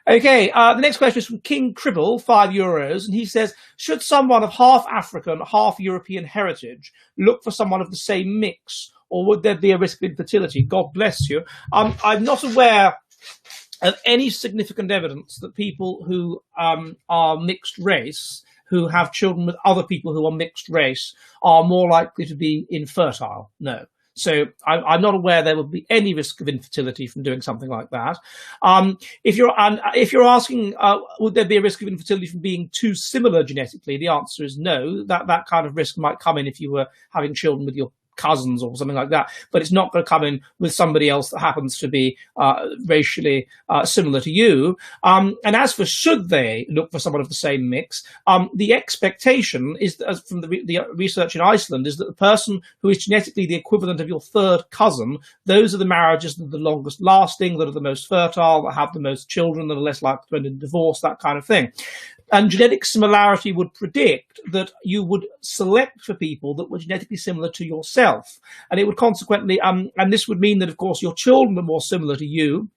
Okay, the next question is from King Cribble, €5, and he says, should someone of half African, half European heritage look for someone of the same mix, or would there be a risk of infertility? God bless you. I'm not aware of any significant evidence that people who are mixed race, who have children with other people who are mixed race, are more likely to be infertile. No. So I'm not aware there would be any risk of infertility from doing something like that. If you're asking, would there be a risk of infertility from being too similar genetically? The answer is no. That kind of risk might come in if you were having children with your cousins or something like that, but it's not going to come in with somebody else that happens to be racially similar to you. And as for should they look for someone of the same mix, the expectation is, from the research in Iceland, is that the person who is genetically the equivalent of your third cousin, those are the marriages that are the longest lasting, that are the most fertile, that have the most children, that are less likely to end in divorce, that kind of thing. And genetic similarity would predict that you would select for people that were genetically similar to yourself. And it would consequently, and this would mean that, of course, your children are more similar to you.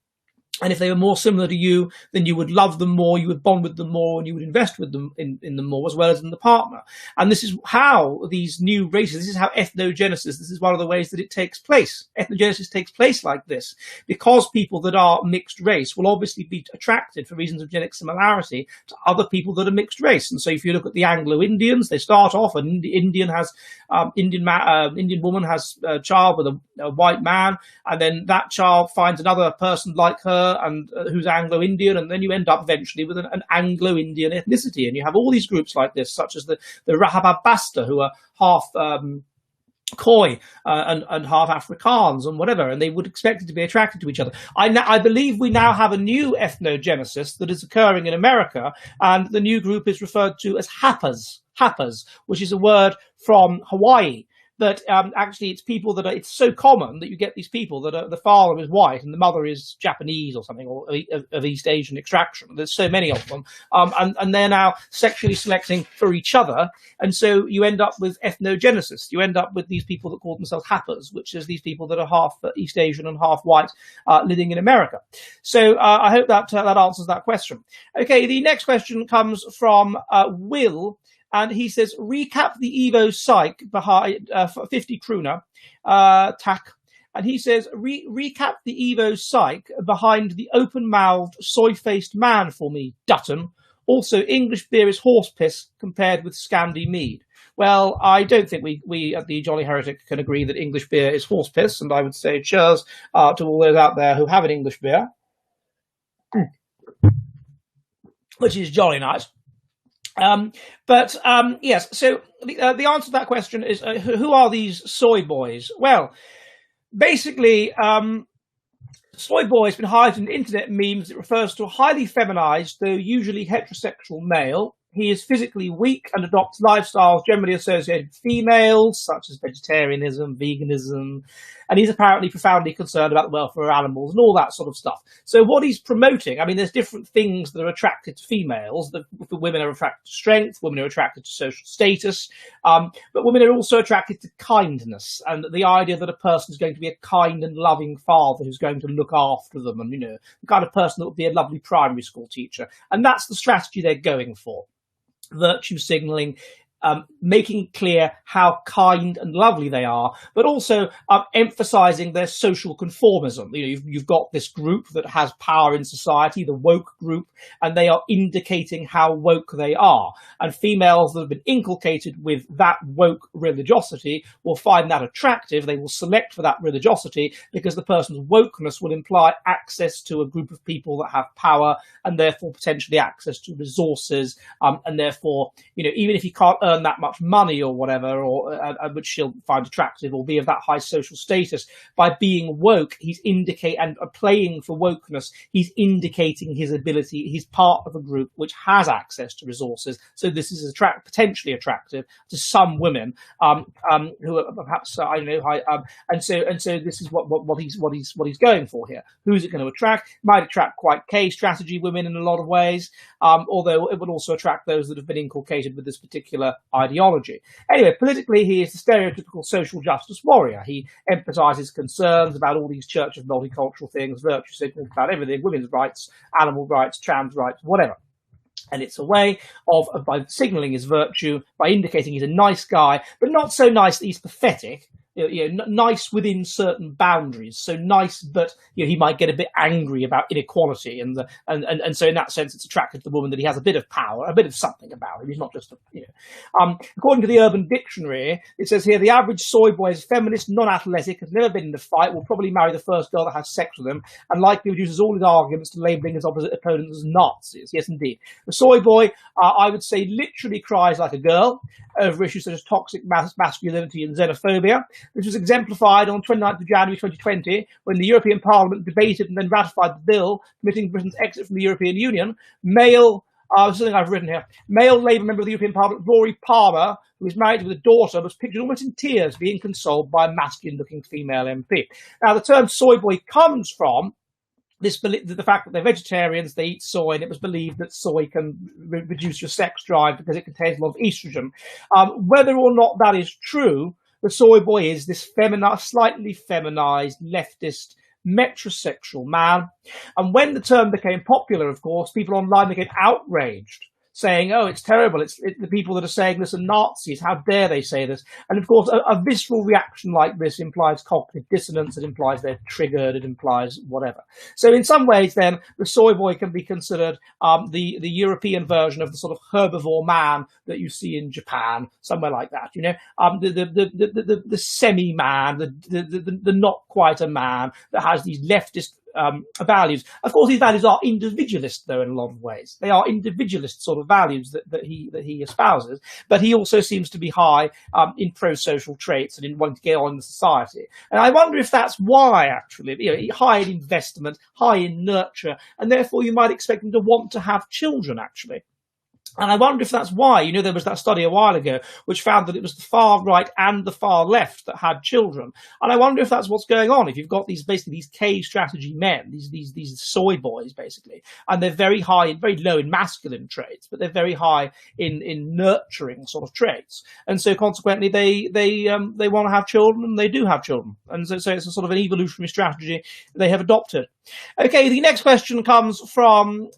And if they were more similar to you, then you would love them more, you would bond with them more, and you would invest with them in them more, as well as in the partner. And this is how these new races, this is how ethnogenesis, this is one of the ways that it takes place. Ethnogenesis takes place like this, because people that are mixed race will obviously be attracted, for reasons of genetic similarity, to other people that are mixed race. And so if you look at the Anglo-Indians, they start off, an Indian woman has a child with a white man, and then that child finds another person like her, and who's Anglo-Indian, and then you end up eventually with an Anglo-Indian ethnicity. And you have all these groups like this, such as the Rahababasta, who are half Khoi and half Afrikaans and whatever, and they would expect it to be attracted to each other. I believe we now have a new ethnogenesis that is occurring in America, and the new group is referred to as Hapas, which is a word from Hawaii. But actually, it's people that it's so common that you get these people that the father is white and the mother is Japanese or something, or of East Asian extraction. There's so many of them, and they're now sexually selecting for each other, and so you end up with ethnogenesis. You end up with these people that call themselves Hapas, which is these people that are half East Asian and half white, living in America. So I hope that answers that question. Okay, the next question comes from Will. And he says, recap the Evo Psych behind 50 kroner, TAC, And he says, recap the Evo psych behind the open-mouthed, soy-faced man for me, Dutton. Also, English beer is horse piss compared with Scandi mead. Well, I don't think we at the Jolly Heretic can agree that English beer is horse piss, and I would say cheers to all those out there who have an English beer, which is jolly nice. Yes, so the answer to that question is, who are these soy boys? Well, basically, soy boy has been highlighted in internet memes. It refers to a highly feminized, though usually heterosexual male. He is physically weak and adopts lifestyles generally associated with females, such as vegetarianism, veganism, and he's apparently profoundly concerned about the welfare of animals and all that sort of stuff. So what he's promoting, I mean, there's different things that are attracted to females. The women are attracted to strength, women are attracted to social status, but women are also attracted to kindness, and the idea that a person is going to be a kind and loving father who's going to look after them, and, you know, the kind of person that would be a lovely primary school teacher. And that's the strategy they're going for. Virtue signaling, making clear how kind and lovely they are, but also emphasizing their social conformism. You know, you've got this group that has power in society, the woke group, and they are indicating how woke they are. And females that have been inculcated with that woke religiosity will find that attractive. They will select for that religiosity because the person's wokeness will imply access to a group of people that have power and therefore potentially access to resources. And therefore, you know, even if you can't earn that much money or whatever, or which she'll find attractive, or be of that high social status, by being woke, he's playing for wokeness. He's indicating his ability. He's part of a group which has access to resources. So this is potentially attractive to some women who are perhaps I don't know high. And so this is what he's going for here. Who's it going to attract? It might attract quite K strategy women in a lot of ways, although it would also attract those that have been inculcated with this particular ideology. Anyway, politically, he is the stereotypical social justice warrior. He emphasizes concerns about all these church of multicultural things, virtue signals about everything, women's rights, animal rights, trans rights, whatever. And it's a way of by signaling his virtue, by indicating he's a nice guy, but not so nice that he's pathetic. You know, nice within certain boundaries. So nice, but you know, he might get a bit angry about inequality, and so in that sense, it's attractive to the woman that he has a bit of power, a bit of something about him. He's not just According to the Urban Dictionary, it says here the average soy boy is feminist, non-athletic, has never been in a fight, will probably marry the first girl that has sex with him, and likely reduces all his arguments to labelling his opposite opponents as Nazis. Yes, indeed. The soy boy, I would say, literally cries like a girl over issues such as toxic masculinity and xenophobia. This was exemplified on 29th of January 2020 when the European Parliament debated and then ratified the bill permitting Britain's exit from the European Union. Something I've written here. Male Labour member of the European Parliament, Rory Palmer, who is married with a daughter, was pictured almost in tears being consoled by a masculine-looking female MP. Now, the term soy boy comes from the fact that they're vegetarians, they eat soy, and it was believed that soy can reduce your sex drive because it contains a lot of estrogen. Whether or not that is true, the soy boy is this slightly feminized, leftist, metrosexual man. And when the term became popular, of course, people online became outraged, saying, oh, it's terrible. It's the people that are saying this are Nazis. How dare they say this? And of course, a visceral reaction like this implies cognitive dissonance. It implies they're triggered. It implies whatever. So in some ways, then, the soy boy can be considered the European version of the sort of herbivore man that you see in Japan, somewhere like that. You know, the semi-man, the not quite a man that has these leftist values. Of course, these values are individualist, though, in a lot of ways. They are individualist sort of values that he espouses, but he also seems to be high in pro-social traits and in wanting to get on in the society. And I wonder if that's why, actually, you know, high in investment, high in nurture, and therefore you might expect him to want to have children, actually. And I wonder if that's why, you know, there was that study a while ago which found that it was the far right and the far left that had children. And I wonder if that's what's going on. If you've got these K strategy men, these soy boys, basically, and they're very high, very low in masculine traits, but they're very high in nurturing sort of traits. And so consequently, they want to have children, and they do have children. And so it's a sort of an evolutionary strategy they have adopted. Okay, the next question comes from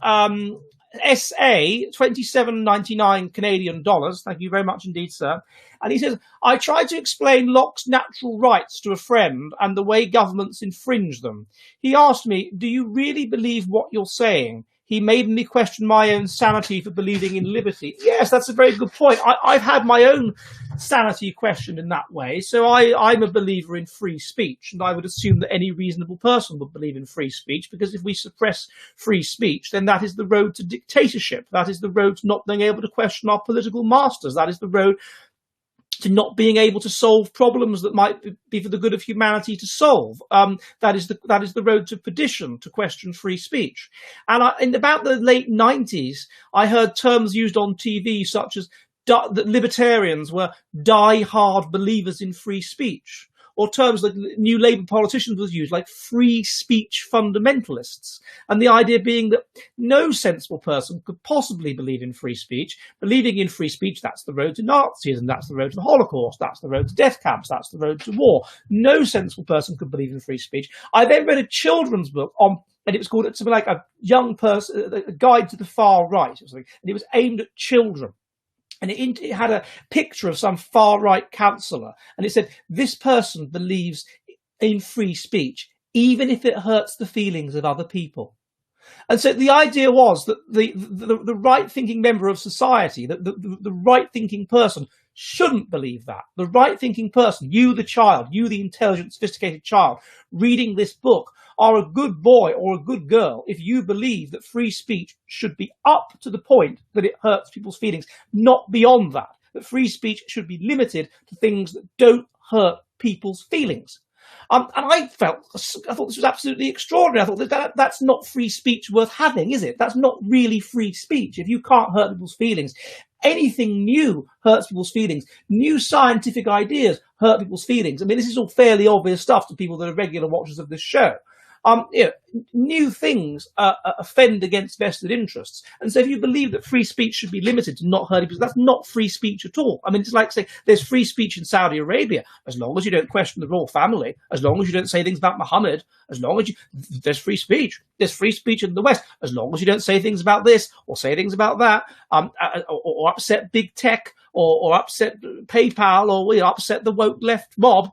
SA, 27.99 Canadian dollars. Thank you very much indeed, sir. And he says, I tried to explain Locke's natural rights to a friend and the way governments infringe them. He asked me, do you really believe what you're saying? He made me question my own sanity for believing in liberty. Yes, that's a very good point. I've had my own sanity questioned in that way. So I'm a believer in free speech, and I would assume that any reasonable person would believe in free speech, because if we suppress free speech, then that is the road to dictatorship. That is the road to not being able to question our political masters. That is the road to not being able to solve problems that might be for the good of humanity to solve. That is the road to perdition, to question free speech. And in about the late 90s, I heard terms used on TV such as that libertarians were die-hard believers in free speech, or terms that new Labour politicians would use, like free speech fundamentalists. And the idea being that no sensible person could possibly believe in free speech. Believing in free speech, that's the road to Nazism, that's the road to the Holocaust, that's the road to death camps, that's the road to war. No sensible person could believe in free speech. I then read a children's book on, and it was called something like A Young Person, A Guide to the Far Right, or something, and it was aimed at children. And it had a picture of some far-right councillor. And it said, this person believes in free speech, even if it hurts the feelings of other people. And so the idea was that the right-thinking member of society, the right-thinking person, shouldn't believe that. The right-thinking person, you the child, you the intelligent, sophisticated child, reading this book, are a good boy or a good girl if you believe that free speech should be up to the point that it hurts people's feelings, not beyond that. That free speech should be limited to things that don't hurt people's feelings. And I thought this was absolutely extraordinary. I thought that's not free speech worth having, is it? That's not really free speech. If you can't hurt people's feelings, anything new hurts people's feelings. New scientific ideas hurt people's feelings. I mean, this is all fairly obvious stuff to people that are regular watchers of this show. New things offend against vested interests. And so if you believe that free speech should be limited to not hurting people, that's not free speech at all. I mean, it's like saying there's free speech in Saudi Arabia, as long as you don't question the royal family, as long as you don't say things about Muhammad, as long as there's free speech. There's free speech in the West, as long as you don't say things about this or say things about that, or upset big tech, or upset PayPal, or upset the woke left mob.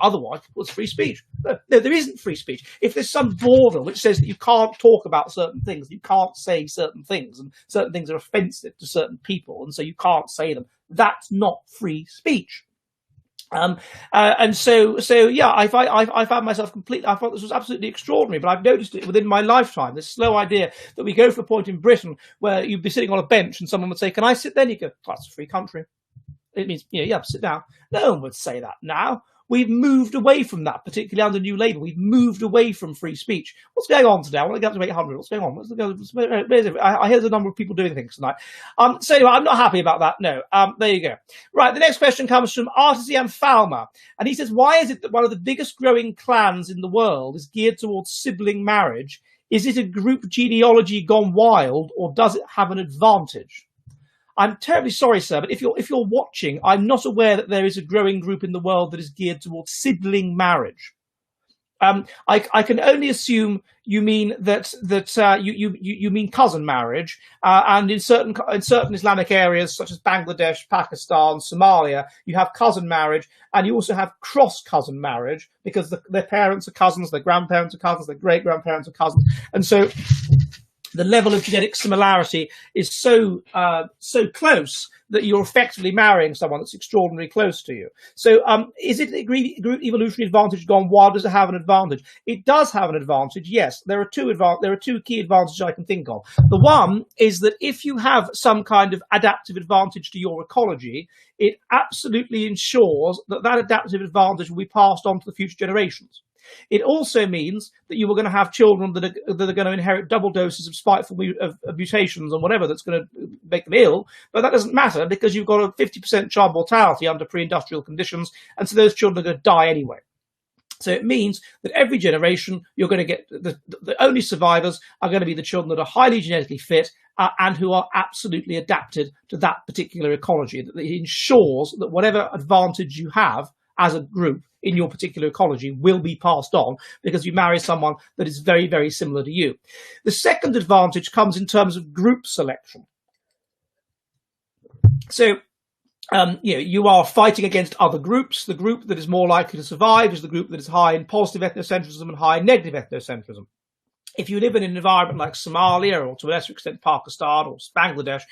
Otherwise, it's free speech. No, there isn't free speech. If there's some border which says that you can't talk about certain things, you can't say certain things, and certain things are offensive to certain people, and so you can't say them, that's not free speech. And so yeah, I found myself completely. I thought this was absolutely extraordinary, but I've noticed it within my lifetime. This slow idea that we go to a point in Britain where you'd be sitting on a bench and someone would say, "Can I sit there?" And you go, "That's a free country." It means, yeah, sit down. No one would say that now. We've moved away from that, particularly under New Labour. We've moved away from free speech. What's going on today? I want to get up to 800. What's going on? I hear the number of people doing things tonight. So anyway, I'm not happy about that. No. There you go. Right. The next question comes from Artesian Falmer. And he says, why is it that one of the biggest growing clans in the world is geared towards sibling marriage? Is it a group genealogy gone wild, or does it have an advantage? I'm terribly sorry, sir, but if you're watching, I'm not aware that there is a growing group in the world that is geared towards sibling marriage. I can only assume you mean that you mean cousin marriage, and in certain Islamic areas such as Bangladesh, Pakistan, Somalia, you have cousin marriage, and you also have cross cousin marriage because their parents are cousins, their grandparents are cousins, their great grandparents are cousins, and so the level of genetic similarity is so close that you're effectively marrying someone that's extraordinarily close to you. So is it a group evolutionary advantage gone wild? Does it have an advantage? It does have an advantage, two key advantages I can think of. The one is that if you have some kind of adaptive advantage to your ecology, it absolutely ensures that adaptive advantage will be passed on to the future generations. It also means that you are going to have children that are going to inherit double doses of spiteful mutations and whatever that's going to make them ill, but that doesn't matter because you've got a 50% child mortality under pre-industrial conditions, and so those children are going to die anyway. So it means that every generation you're going to get the only survivors are going to be the children that are highly genetically fit and who are absolutely adapted to that particular ecology. That it ensures that whatever advantage you have as a group in your particular ecology will be passed on because you marry someone that is very, very similar to you. The second advantage comes in terms of group selection. So you are fighting against other groups. The group that is more likely to survive is the group that is high in positive ethnocentrism and high in negative ethnocentrism. If you live in an environment like Somalia or to a lesser extent Pakistan or Bangladesh,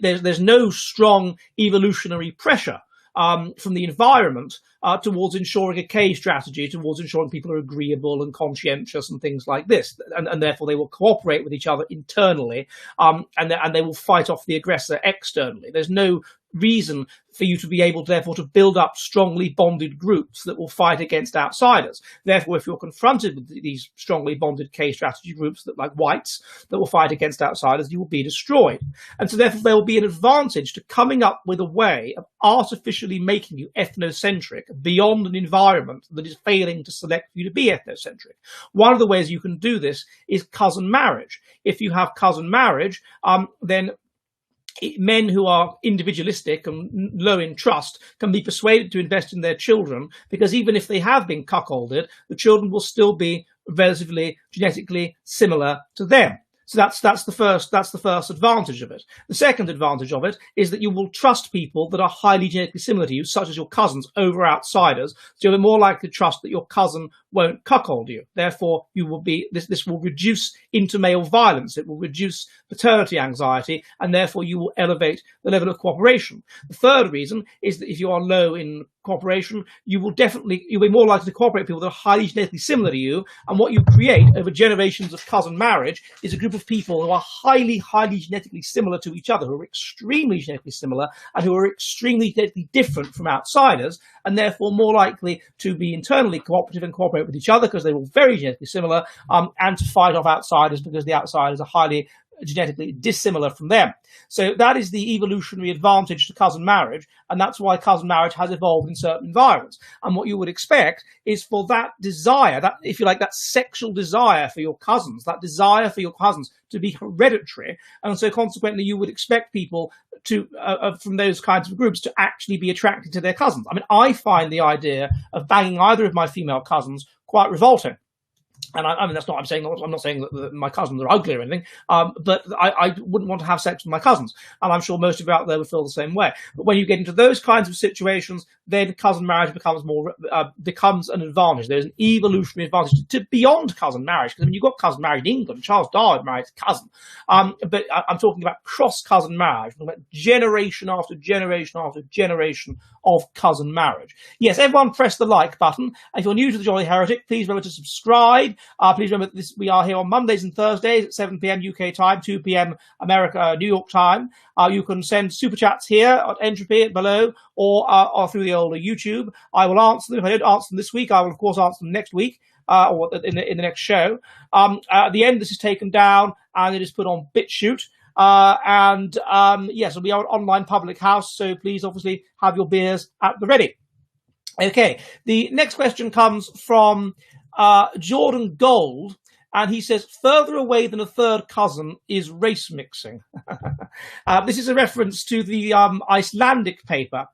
there's no strong evolutionary pressure from the environment towards ensuring a K strategy, towards ensuring people are agreeable and conscientious and things like this, and therefore they will cooperate with each other internally, and they will fight off the aggressor externally. There's no reason for you to be able, therefore, to build up strongly bonded groups that will fight against outsiders. Therefore, if you're confronted with these strongly bonded K strategy groups that, like whites, that will fight against outsiders, you will be destroyed. And so therefore, there will be an advantage to coming up with a way of artificially making you ethnocentric beyond an environment that is failing to select you to be ethnocentric. One of the ways you can do this is cousin marriage. If you have cousin marriage, then men who are individualistic and low in trust can be persuaded to invest in their children, because even if they have been cuckolded, the children will still be relatively genetically similar to them. So that's the first advantage of it. The second advantage of it is that you will trust people that are highly genetically similar to you, such as your cousins, over outsiders. So you're more likely to trust that your cousin won't cuckold you. Therefore, you will be this will reduce intermale violence. It will reduce paternity anxiety, and therefore you will elevate the level of cooperation. The third reason is that if you are low in cooperation, you'll be more likely to cooperate with people that are highly genetically similar to you. And what you create over generations of cousin marriage is a group of people who are highly genetically similar to each other, who are extremely genetically similar and who are extremely genetically different from outsiders, and therefore more likely to be internally cooperative and cooperate with each other because they're all very genetically similar, and to fight off outsiders because the outsiders are highly genetically dissimilar from them. So that is the evolutionary advantage to cousin marriage, and that's why cousin marriage has evolved in certain environments. And what you would expect is for that desire, that, if you like, that sexual desire for your cousins, to be hereditary, and so consequently you would expect people to from those kinds of groups to actually be attracted to their cousins. I mean, I find the idea of banging either of my female cousins quite revolting. And I mean, I'm not saying that my cousins are ugly or anything, but I wouldn't want to have sex with my cousins. And I'm sure most of you out there would feel the same way. But when you get into those kinds of situations, then cousin marriage becomes an advantage. There's an evolutionary advantage to beyond cousin marriage. Because I mean, you've got cousin marriage in England. Charles Darwin married his cousin. But I'm talking about cross-cousin marriage. I'm talking about generation after generation after generation of cousin marriage. Yes, everyone press the like button. If you're new to the Jolly Heretic, please remember to subscribe. Please remember that we are here on Mondays and Thursdays at 7 p.m. UK time, 2 p.m. New York time. You can send super chats here at Entropy below, or through the older YouTube. I will answer them. If I don't answer them this week, I will of course answer them next week, or in the next show. At the end, this is taken down and it is put on BitChute. Yes, we are an online public house, so please obviously have your beers at the ready. Okay, the next question comes from Jordan Gold, and he says, further away than a third cousin is race mixing. This is a reference to the Icelandic paper,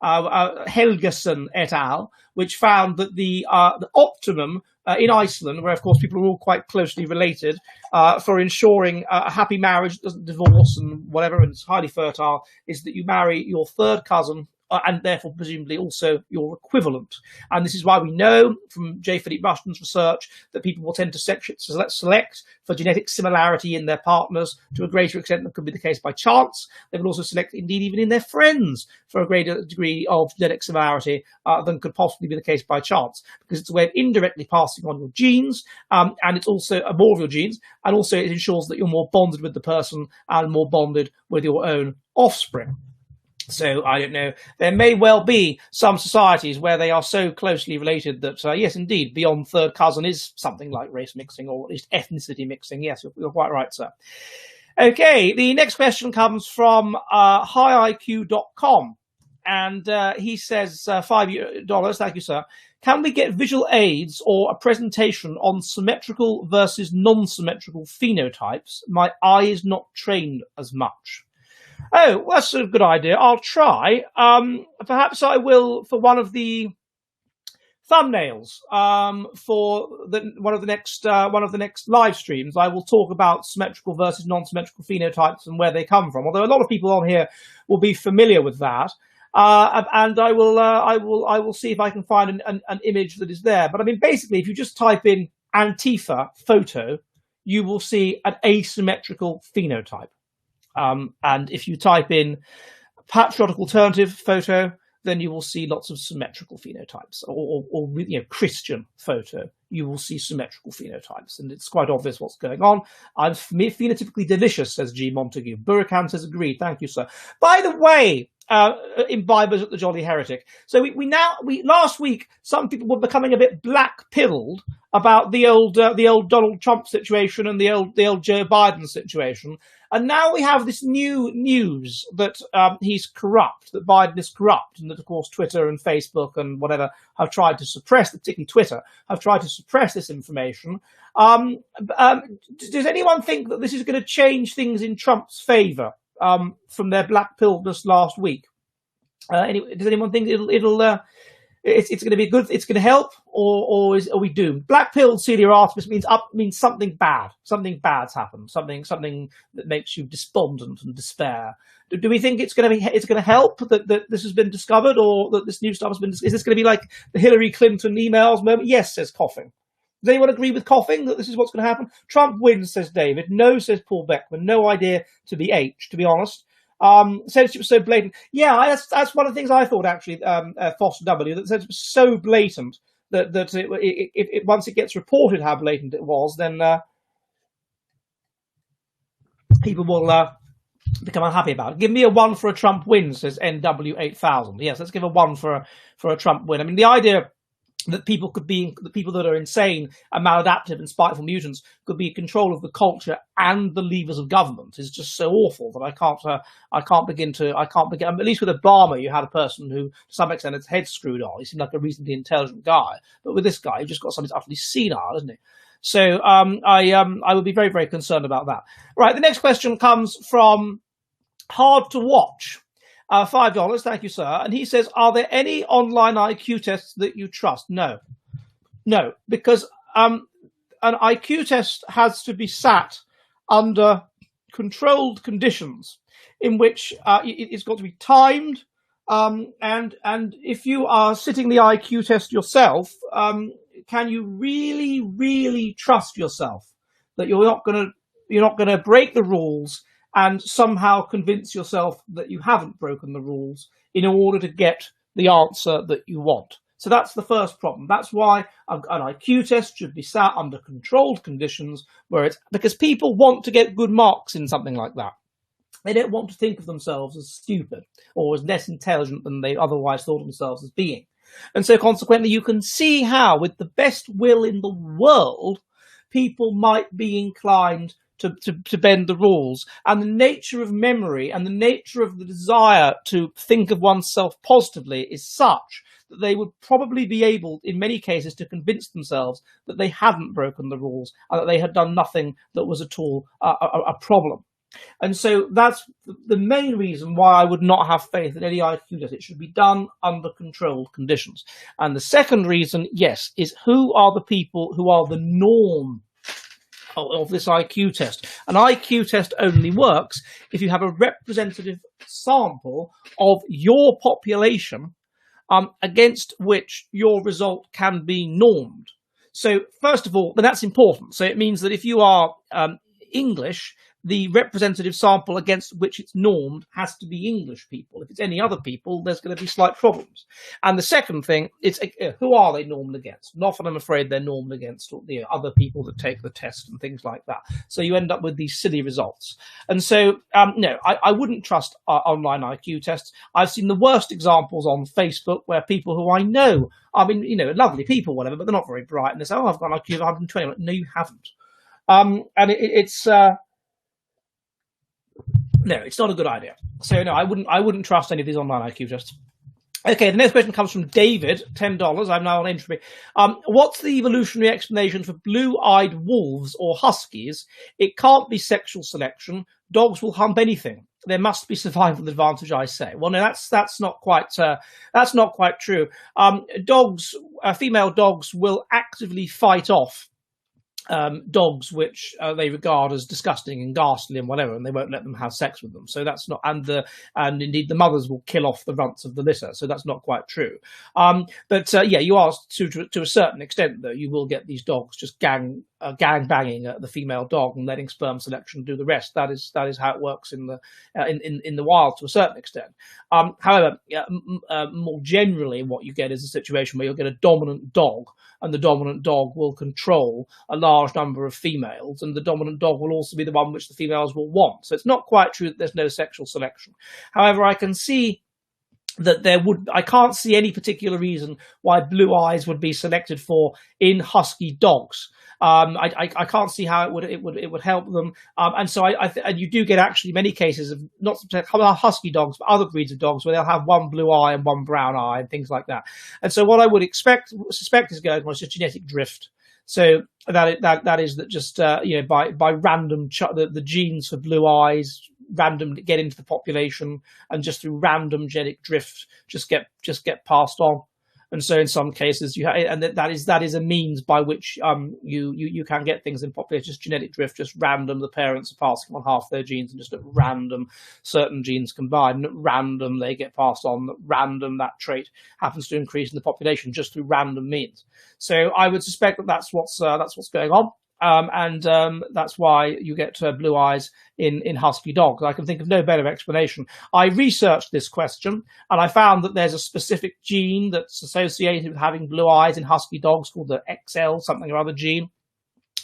Helgason et al., which found that the optimum in Iceland, where of course people are all quite closely related, for ensuring a happy marriage, doesn't divorce and whatever, and it's highly fertile, is that you marry your third cousin, and therefore presumably also your equivalent. And this is why we know from J. Philip Rushton's research that people will tend to select for genetic similarity in their partners to a greater extent than could be the case by chance. They will also select, indeed, even in their friends for a greater degree of genetic similarity than could possibly be the case by chance, because it's a way of indirectly passing on your genes, and it's also more of your genes, and also it ensures that you're more bonded with the person and more bonded with your own offspring. So, I don't know, there may well be some societies where they are so closely related that, yes, indeed, beyond third cousin is something like race mixing, or at least ethnicity mixing. Yes, you're quite right, sir. Okay, the next question comes from highiq.com, and he says, $5, thank you, sir. Can we get visual aids or a presentation on symmetrical versus non-symmetrical phenotypes? My eye is not trained as much. Oh, well, that's a good idea. I'll try. Perhaps I will for one of the thumbnails for one of the next live streams. I will talk about symmetrical versus non-symmetrical phenotypes and where they come from. Although a lot of people on here will be familiar with that, and I will see if I can find an image that is there. But I mean, basically, if you just type in Antifa photo, you will see an asymmetrical phenotype. And if you type in patriotic alternative photo, then you will see lots of symmetrical phenotypes, or Christian photo, you will see symmetrical phenotypes, and it's quite obvious what's going on. I'm phenotypically delicious, says G. Montague. Burrican says agreed. Thank you, sir. By the way, imbibers at the Jolly Heretic. So we last week some people were becoming a bit black-pilled about the old Donald Trump situation and the old Joe Biden situation. And now we have this new news that he's corrupt, that Biden is corrupt, and that, of course, Twitter and Facebook and whatever have tried to suppress, particularly Twitter, have tried to suppress this information. Does anyone think that this is going to change things in Trump's favour from their black-pilledness last week? Does anyone think it's going to be good? It's going to help, or are we doomed? Black-pilled Celia Artemis means something bad. Something bad's happened. Something that makes you despondent and despair. Do we think it's going to help that this has been discovered, or that this new stuff has been? Is this going to be like the Hillary Clinton emails moment? Yes, says Coughing. Does anyone agree with Coughing that this is what's going to happen? Trump wins, says David. No, says Paul Beckman. No idea to the H, to be honest. Censorship was so blatant. Yeah, that's one of the things I thought, actually, Foster W, that censorship was so blatant that once it gets reported how blatant it was, then people will become unhappy about it. Give me a 1 for a Trump win, says NW8000. Yes, let's give a 1 for a Trump win. I mean, the idea that people that are insane and maladaptive and spiteful mutants could be in control of the culture and the levers of government is just so awful that I can't begin. At least with Obama, you had a person who, to some extent, his head screwed on. He seemed like a reasonably intelligent guy, but with this guy, you've just got something that's utterly senile, isn't he? So I would be very, very concerned about that. Right, the next question comes from Hard to Watch. $5, thank you, sir. And he says, are there any online IQ tests that you trust? No, because an IQ test has to be sat under controlled conditions in which it's got to be timed. And if you are sitting the IQ test yourself, can you really, really trust yourself that you're not going to break the rules and somehow convince yourself that you haven't broken the rules in order to get the answer that you want? So that's the first problem. That's why an IQ test should be sat under controlled conditions, because people want to get good marks in something like that. They don't want to think of themselves as stupid or as less intelligent than they otherwise thought of themselves as being. And so consequently, you can see how, with the best will in the world, people might be inclined to bend the rules. And the nature of memory and the nature of the desire to think of oneself positively is such that they would probably be able, in many cases, to convince themselves that they hadn't broken the rules and that they had done nothing that was at all a problem. And so that's the main reason why I would not have faith in any IQ test. It should be done under controlled conditions. And the second reason, yes, is who are the people who are the norm of this IQ test. An IQ test only works if you have a representative sample of your population against which your result can be normed. So first of all, and that's important. So it means that if you are English, the representative sample against which it's normed has to be English people. If it's any other people, there's going to be slight problems. And the second thing, it's who are they normed against? And often, I'm afraid, they're normed against other people that take the test and things like that. So you end up with these silly results. And so, no, I wouldn't trust online IQ tests. I've seen the worst examples on Facebook where people who I know, I mean, lovely people, whatever, but they're not very bright. And they say, oh, I've got an IQ of 120. I'm like, no, you haven't. And it's... No, it's not a good idea. So no, I wouldn't trust any of these online IQ tests. Okay, the next question comes from David, $10. I'm now on entropy. What's the evolutionary explanation for blue-eyed wolves or huskies? It can't be sexual selection. Dogs will hump anything. there must be survival advantage, I say. Well, no, that's not quite true. Female dogs will actively fight off dogs which they regard as disgusting and ghastly and whatever, and they won't let them have sex with them. So that's not, and indeed the mothers will kill off the runts of the litter. So that's not quite true. But yeah, you are to a certain extent though. You will get these dogs just gang banging at the female dog and letting sperm selection do the rest. That is how it works in the wild to a certain extent. However, more generally, what you get is a situation where you'll get a dominant dog, and the dominant dog will control a large number of females, and the dominant dog will also be the one which the females will want. So it's not quite true that there's no sexual selection. However, I can see that I can't see any particular reason why blue eyes would be selected for in husky dogs. I can't see how it would help them. And so and you do get actually many cases of not husky dogs, but other breeds of dogs where they'll have one blue eye and one brown eye and things like that. And so what I would suspect is going on is just genetic drift. So that is that just by random the genes for blue eyes randomly get into the population, and just through random genetic drift just get passed on. And so in some cases that is a means by which you can get things in population, just genetic drift, just random. The parents are passing on half their genes, and just at random certain genes combine, and at random they get passed on. At random that trait happens to increase in the population just through random means. So I would suspect that that's what's going on. And that's why you get blue eyes in husky dogs. I can think of no better explanation. I researched this question, and I found that there's a specific gene that's associated with having blue eyes in husky dogs called the XL something or other gene,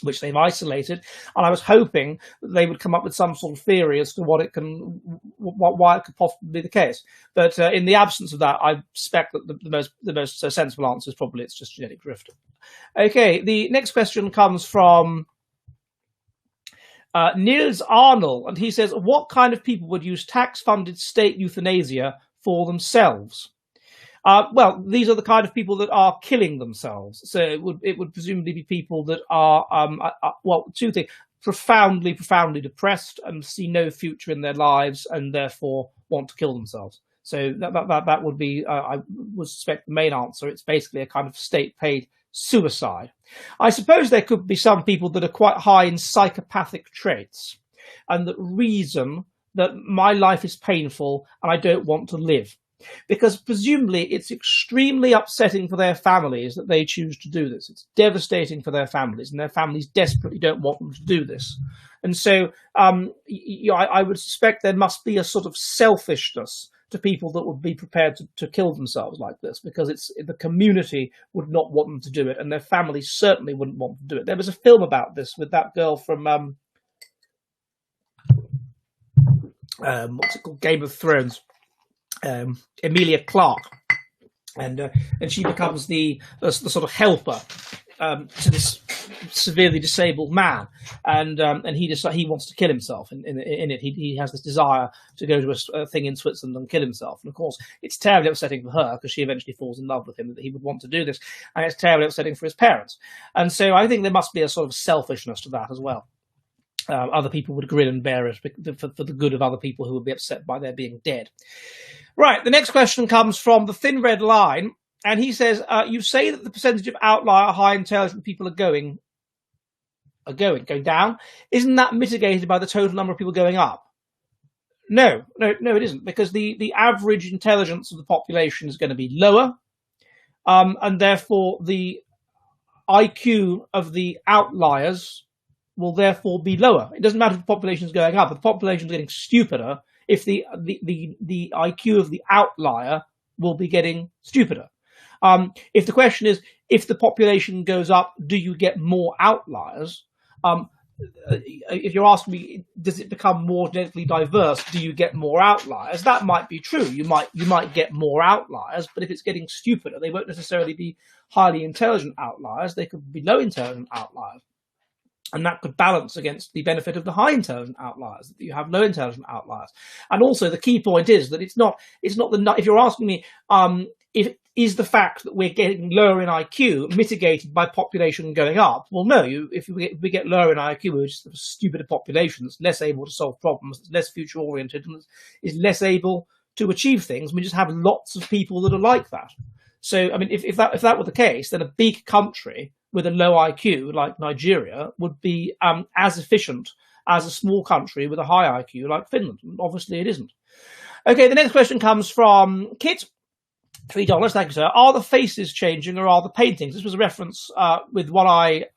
which they've isolated. And I was hoping that they would come up with some sort of theory as to why it could possibly be the case. But in the absence of that, I suspect that the most sensible answer is probably it's just genetic drift. Okay, the next question comes from Niels Arnold, and he says, what kind of people would use tax-funded state euthanasia for themselves? Well, these are the kind of people that are killing themselves. So it would presumably be people that are, two things: profoundly depressed and see no future in their lives, and therefore want to kill themselves. So that would be, I would suspect, the main answer. It's basically a kind of state-paid suicide. I suppose there could be some people that are quite high in psychopathic traits, and that reason that my life is painful and I don't want to live. Because presumably it's extremely upsetting for their families that they choose to do this. It's devastating for their families, and their families desperately don't want them to do this. And so I would suspect there must be a sort of selfishness to people that would be prepared to kill themselves like this, because the community would not want them to do it, and their families certainly wouldn't want to do it. There was a film about this with that girl from what's it called, Game of Thrones. Emilia Clarke, and she becomes the sort of helper to this severely disabled man, and he wants to kill himself. In it, he has this desire to go to a thing in Switzerland and kill himself. And of course, it's terribly upsetting for her, because she eventually falls in love with him, that he would want to do this, and it's terribly upsetting for his parents. And so I think there must be a sort of selfishness to that as well. Other people would grin and bear it for the good of other people who would be upset by their being dead. Right, the next question comes from the Thin Red Line, and he says, you say that the percentage of outlier high intelligent people are going down. Isn't that mitigated by the total number of people going up? No, it isn't, because the average intelligence of the population is going to be lower, and therefore the IQ of the outliers will therefore be lower. It doesn't matter if the population is going up. If the population is getting stupider, if the IQ of the outlier will be getting stupider. If the question is, if the population goes up, do you get more outliers? If you're asking me, does it become more genetically diverse? Do you get more outliers? That might be true. You might get more outliers, but if it's getting stupider, they won't necessarily be highly intelligent outliers. They could be low intelligent outliers. And that could balance against the benefit of the high intelligent outliers, that you have low intelligent outliers. And also the key point is that it's not if you're asking me, is the fact that we're getting lower in IQ mitigated by population going up? Well, no. If we get lower in IQ, we're just a stupider population that's less able to solve problems, that's less future oriented, and is less able to achieve things. We just have lots of people that are like that. So, I mean, if that were the case, then a big country with a low IQ like Nigeria would be as efficient as a small country with a high IQ like Finland. Obviously, it isn't. Okay, the next question comes from Kit. $3, thank you, sir. Are the faces changing or are the paintings? This was a reference with what I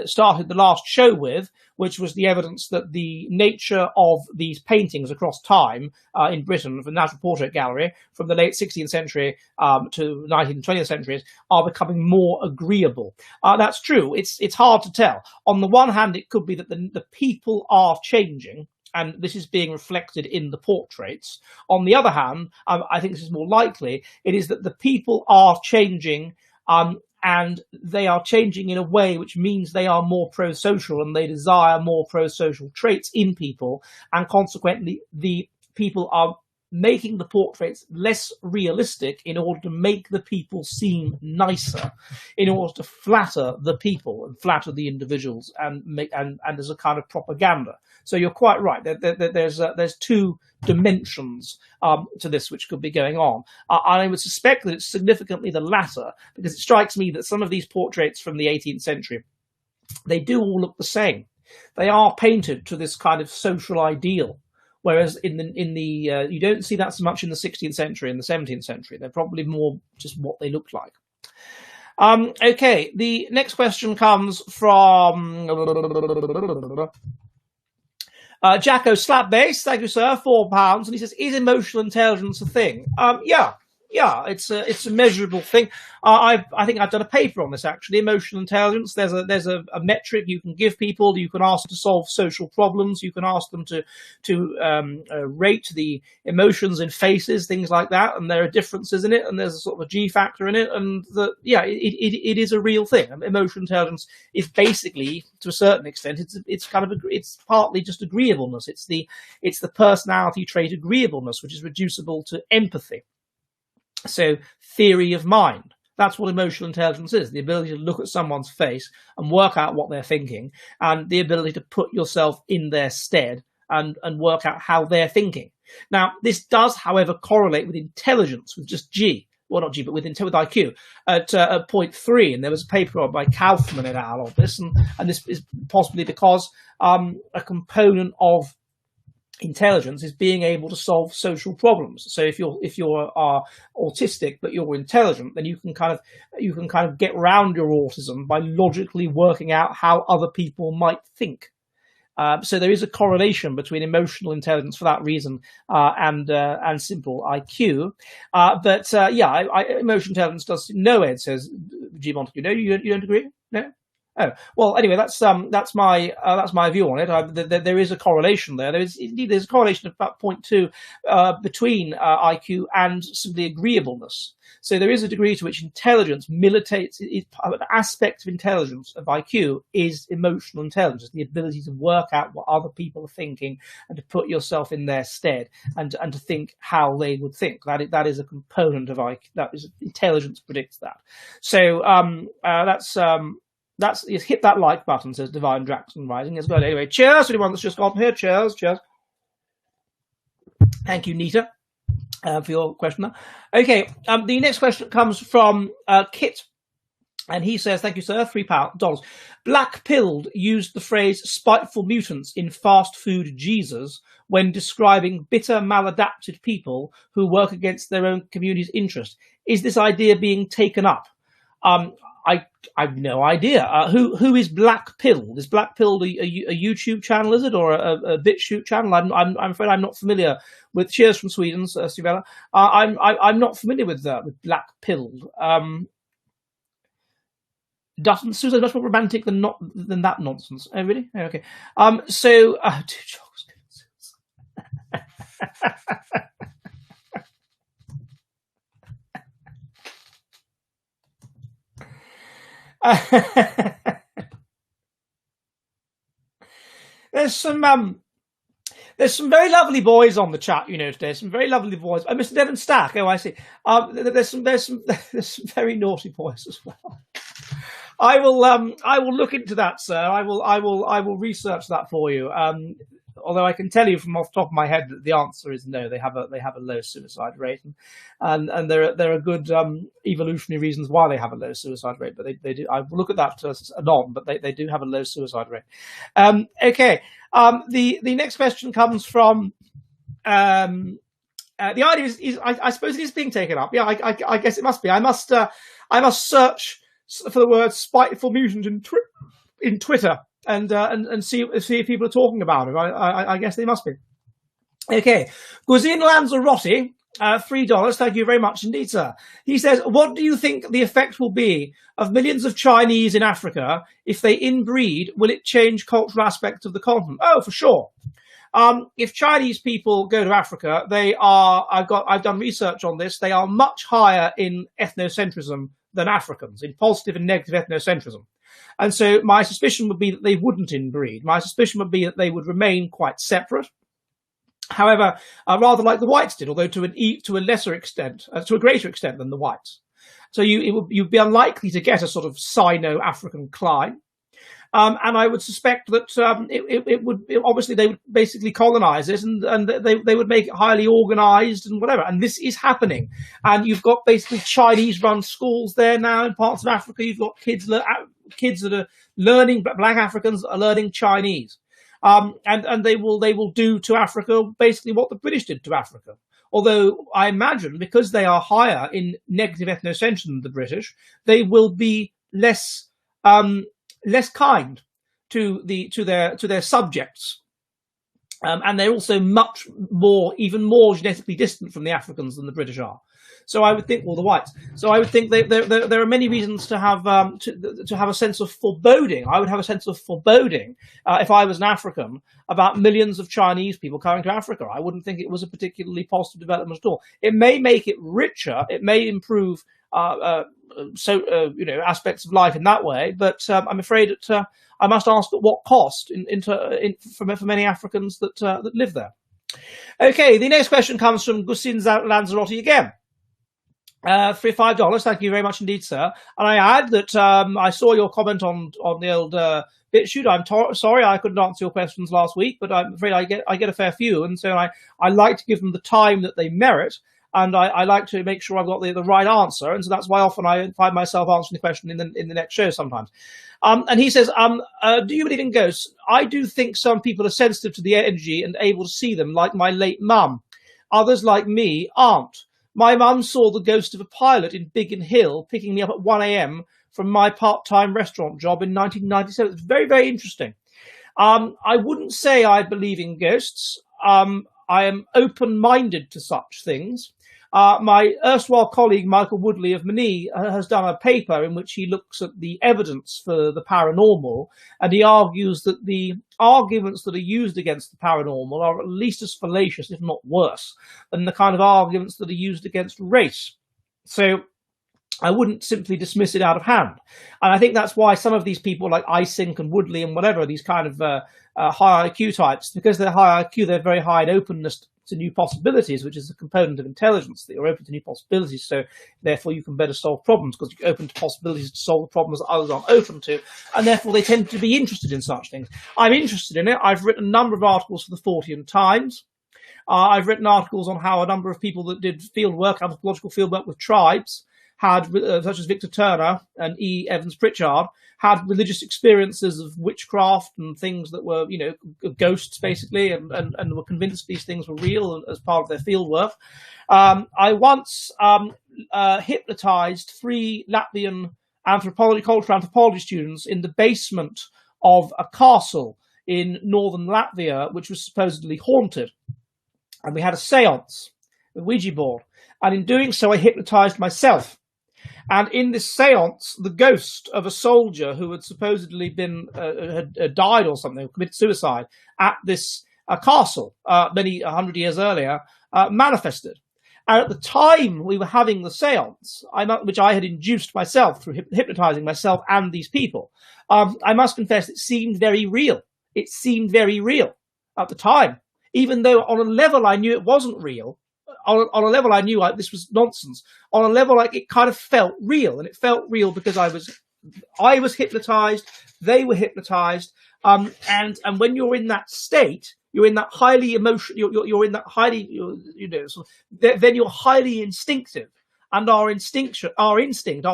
started the last show with, which was the evidence that the nature of these paintings across time in Britain, from the National Portrait Gallery, from the late 16th century to 19th and 20th centuries, are becoming more agreeable. That's true. It's hard to tell. On the one hand, it could be that the people are changing, and this is being reflected in the portraits. On the other hand, I think this is more likely, it is that the people are changing, and they are changing in a way which means they are more pro-social and they desire more pro-social traits in people, and consequently the people are making the portraits less realistic in order to make the people seem nicer, in order to flatter the people and flatter the individuals, and as a kind of propaganda. So you're quite right. There's two dimensions to this which could be going on. I would suspect that it's significantly the latter, because it strikes me that some of these portraits from the 18th century, they do all look the same. They are painted to this kind of social ideal. Whereas in the you don't see that so much in the 16th century and the 17th century. They're probably more just what they look like. Okay, the next question comes from Jacko Slapbase. Thank you, sir. £4, and he says, "Is emotional intelligence a thing?" Yeah, it's a measurable thing. I think I've done a paper on this actually. Emotional intelligence. There's a metric you can give people. You can ask them to solve social problems. You can ask them to rate the emotions in faces, things like that. And there are differences in it, and there's a sort of a G factor in it. And it is a real thing. Emotional intelligence is basically, to a certain extent, it's partly just agreeableness. It's the personality trait agreeableness, which is reducible to empathy. So theory of mind. That's what emotional intelligence is, the ability to look at someone's face and work out what they're thinking, and the ability to put yourself in their stead and work out how they're thinking. Now, this does, however, correlate with intelligence, with just G. Well, not G, but with IQ at 0.3. And there was a paper by Kaufman et al. On this, and this is possibly because a component of intelligence is being able to solve social problems. So if you're autistic but you're intelligent, then you can kind of get around your autism by logically working out how other people might think. So there is a correlation between emotional intelligence for that reason and simple IQ. Emotional intelligence does. No, Ed says G. Montague. No, you don't agree? No. Oh, well, anyway, that's my view on it. There is a correlation there. There's a correlation of about 0.2 between IQ and simply agreeableness. So there is a degree to which intelligence militates. An aspect of intelligence of IQ is emotional intelligence, the ability to work out what other people are thinking and to put yourself in their stead and to think how they would think. That is a component of IQ. That is, intelligence predicts that. So that's hit that like button, says Divine Jackson Rising. As well. Anyway, cheers to anyone that's just gotten here. Cheers. Thank you, Nita, for your question there. Okay, the next question comes from Kit, and he says, "Thank you, sir. $3. Black Pilled used the phrase spiteful mutants in Fast Food Jesus when describing bitter, maladapted people who work against their own community's interest. Is this idea being taken up?" I have no idea. Who is Black Pilled? Is Black Pilled a YouTube channel, is it, or a BitChute channel? I'm afraid I'm not familiar with. Cheers from Sweden, Stivella. I'm not familiar with Black Pilled. Doesn't Susan much more romantic than that nonsense? Oh, really? Oh, okay. There's There's some very lovely boys on the chat, today. Some very lovely boys. Mr. Devon Stack. Oh, I see. There's some very naughty boys as well. I will look into that, sir. I will research that for you. Although I can tell you from off the top of my head that the answer is no. They have a low suicide rate, and there are good evolutionary reasons why they have a low suicide rate. But they do. I will look at that anon. But they do have a low suicide rate. Okay. The next question comes from. The idea is I suppose it is being taken up. Yeah, I guess it must be. I must search for the word spiteful mutant in Twitter and see if people are talking about it. I guess they must be. Okay, Guzin Lanzarotti, $3. Thank you very much indeed, sir. He says, what do you think the effect will be of millions of Chinese in Africa if they inbreed? Will it change cultural aspects of the continent? Oh, for sure. If Chinese people go to Africa, they are. I've done research on this. They are much higher in ethnocentrism than Africans, in positive and negative ethnocentrism. And so my suspicion would be that they wouldn't inbreed. My suspicion would be that they would remain quite separate. However, rather like the whites did, although to a lesser extent, to a greater extent than the whites. So you'd be unlikely to get a sort of Sino-African climb. And I would suspect that it would obviously they would basically colonize it and they would make it highly organized and whatever. And this is happening. And you've got basically Chinese-run schools there now in parts of Africa. You've got kids that are learning, Black Africans are learning Chinese. And they will do to Africa basically what the British did to Africa. Although I imagine because they are higher in negative ethnocentrism than the British, they will be less kind to their subjects, and they're also even more genetically distant from the Africans than the British are. So I would think, the whites. So I would think there are many reasons to have a sense of foreboding. I would have a sense of foreboding if I was an African about millions of Chinese people coming to Africa. I wouldn't think it was a particularly positive development at all. It may make it richer. It may improve aspects of life in that way, but I'm afraid that I must ask at what cost for many Africans that live there. Okay, the next question comes from Gustin Lanzarotti again. For $5, thank you very much indeed, sir. And I add that I saw your comment on the old BitChute. I'm sorry I couldn't answer your questions last week, but I'm afraid I get a fair few, and so I like to give them the time that they merit. And I like to make sure I've got the right answer, and so that's why often I find myself answering the question in the next show sometimes. And he says, do you believe in ghosts? I do think some people are sensitive to the energy and able to see them, like my late mum. Others, like me, aren't. My mum saw the ghost of a pilot in Biggin Hill picking me up at 1 a.m. from my part-time restaurant job in 1997. It's very, very interesting. I wouldn't say I believe in ghosts. I am open-minded to such things. My erstwhile colleague, Michael Woodley of Manille, has done a paper in which he looks at the evidence for the paranormal, and he argues that the arguments that are used against the paranormal are at least as fallacious, if not worse, than the kind of arguments that are used against race. So I wouldn't simply dismiss it out of hand. And I think that's why some of these people like Isink and Woodley and whatever, these kind of high IQ types, because they're high IQ, they're very high in openness to new possibilities, which is a component of intelligence, that you're open to new possibilities, so therefore you can better solve problems because you're open to possibilities to solve the problems that others aren't open to, and therefore they tend to be interested in such things. I'm interested in it. I've written a number of articles for the Fortean Times. I've written articles on how a number of people that did fieldwork, anthropological fieldwork with tribes, had, such as Victor Turner and E. Evans Pritchard, had religious experiences of witchcraft and things that were, ghosts basically, and were convinced these things were real as part of their fieldwork. I once hypnotized 3 Latvian cultural anthropology students in the basement of a castle in northern Latvia, which was supposedly haunted. And we had a seance, a Ouija board. And in doing so, I hypnotized myself. And in this seance, the ghost of a soldier who had supposedly been had died or something, committed suicide at this castle many 100 years earlier, manifested. And at the time we were having the seance, which I had induced myself through hypnotizing myself and these people, I must confess it seemed very real. It seemed very real at the time. even though on a level I knew it wasn't real. On a level I knew this was nonsense. On a level like it kind of felt real, and it felt real because I was hypnotized, they were hypnotized, and when you're in that state, you're in that highly emotional, you're in that highly, then you're highly instinctive. And our instinct, our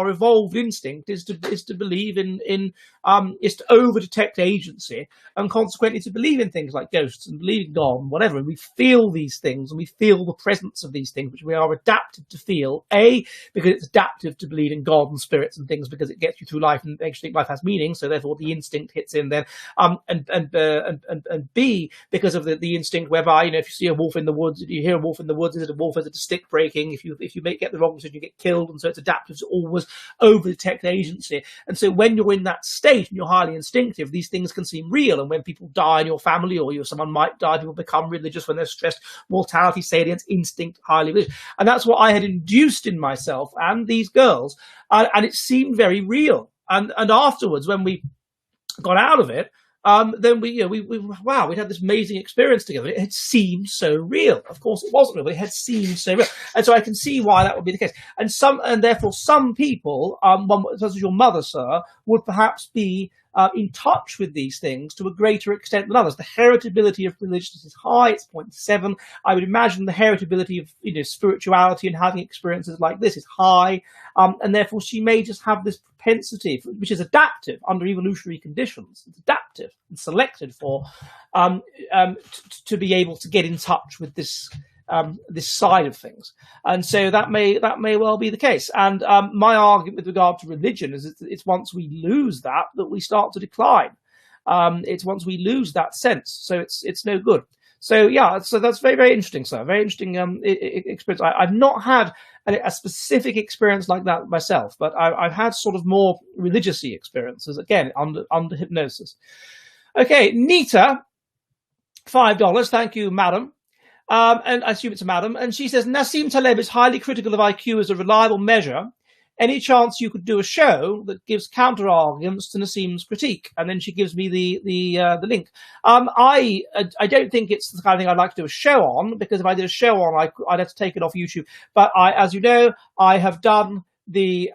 evolved instinct, is to believe is to over detect agency, and consequently to believe in things like ghosts and believe in God and whatever. And we feel these things, and we feel the presence of these things, which we are adapted to feel. Because it's adaptive to believe in God and spirits and things, because it gets you through life and makes you think life has meaning. So therefore, the instinct hits in then. And B, because of the instinct whereby, if you see a wolf in the woods, if you hear a wolf in the woods, is it a wolf? Is it a stick breaking? If you get the wrong, you get killed, and so it's adaptive to always over detect agency. And so when you're in that state and you're highly instinctive, these things can seem real. And when people die in your family, or someone might die, people become religious when they're stressed. Mortality, salience, instinct, highly religious. And that's what I had induced in myself and these girls, and it seemed very real. And afterwards, when we got out of it, then we had this amazing experience together. It had seemed so real. Of course, it wasn't real, but it had seemed so real. And so I can see why that would be the case. And therefore, some people, such as your mother, sir, would perhaps be in touch with these things to a greater extent than others. The heritability of religiousness is high; it's 0.7. I would imagine the heritability of spirituality and having experiences like this is high, and therefore she may just have this propensity, which is adaptive under evolutionary conditions. It's adaptive and selected for to be able to get in touch with this side of things, and so that may well be the case. And my argument with regard to religion is it's once we lose that we start to decline. It's once we lose that sense, so it's no good. So so that's very, very interesting, sir. Very interesting experience. I've not had a specific experience like that myself, but I've had sort of more religious-y experiences, again under hypnosis. Okay, Nita, $5. Thank you, madam. And I assume it's a madam, and she says, Nassim Taleb is highly critical of IQ as a reliable measure. Any chance you could do a show that gives counter arguments to Nassim's critique? And then she gives me the link. I don't think it's the kind of thing I'd like to do a show on, because if I did a show on, I'd have to take it off YouTube. But as you know, I have done the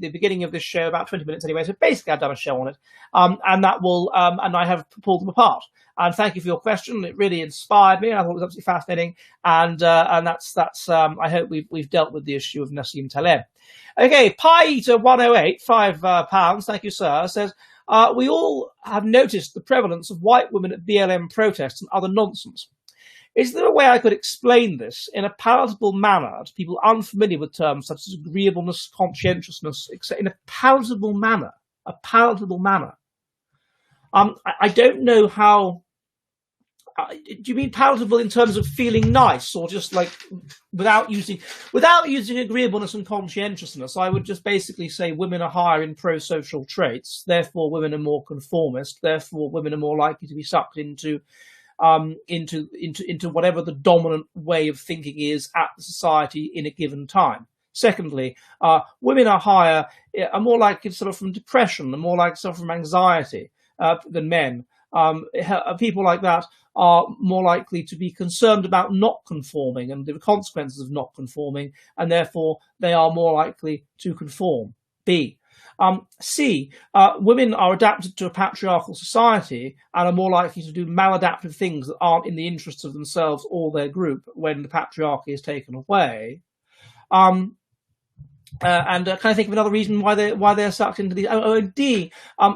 beginning of this show, about 20 minutes anyway. So basically, I've done a show on it, and that will and I have pulled them apart. And thank you for your question. It really inspired me. I thought it was absolutely fascinating. And that's I hope we've dealt with the issue of Nassim Taleb. Okay, Pi Eater 108, £5. Thank you, sir. Says, we all have noticed the prevalence of white women at BLM protests and other nonsense. Is there a way I could explain this in a palatable manner to people unfamiliar with terms such as agreeableness, conscientiousness, etc., in a palatable manner? A palatable manner. I don't know how. Do you mean palatable in terms of feeling nice, or just like without using agreeableness and conscientiousness? I would just basically say women are higher in pro-social traits, therefore women are more conformist, therefore women are more likely to be sucked into whatever the dominant way of thinking is at the society in a given time. Secondly, women are more likely to suffer from depression, and more likely to suffer from anxiety than men. People like that are more likely to be concerned about not conforming and the consequences of not conforming, and therefore they are more likely to conform. B. C. Women are adapted to a patriarchal society and are more likely to do maladaptive things that aren't in the interests of themselves or their group when the patriarchy is taken away. And can I think of another reason why they're sucked into these? And D.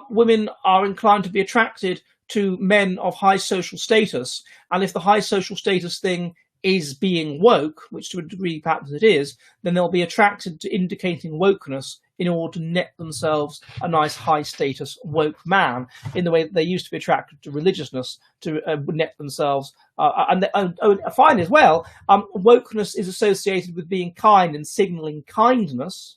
Women are inclined to be attracted to men of high social status, and if the high social status thing is being woke, which to a degree perhaps it is, then they'll be attracted to indicating wokeness in order to net themselves a nice high status woke man, in the way that they used to be attracted to religiousness to net themselves. And I find as well, wokeness is associated with being kind and signalling kindness.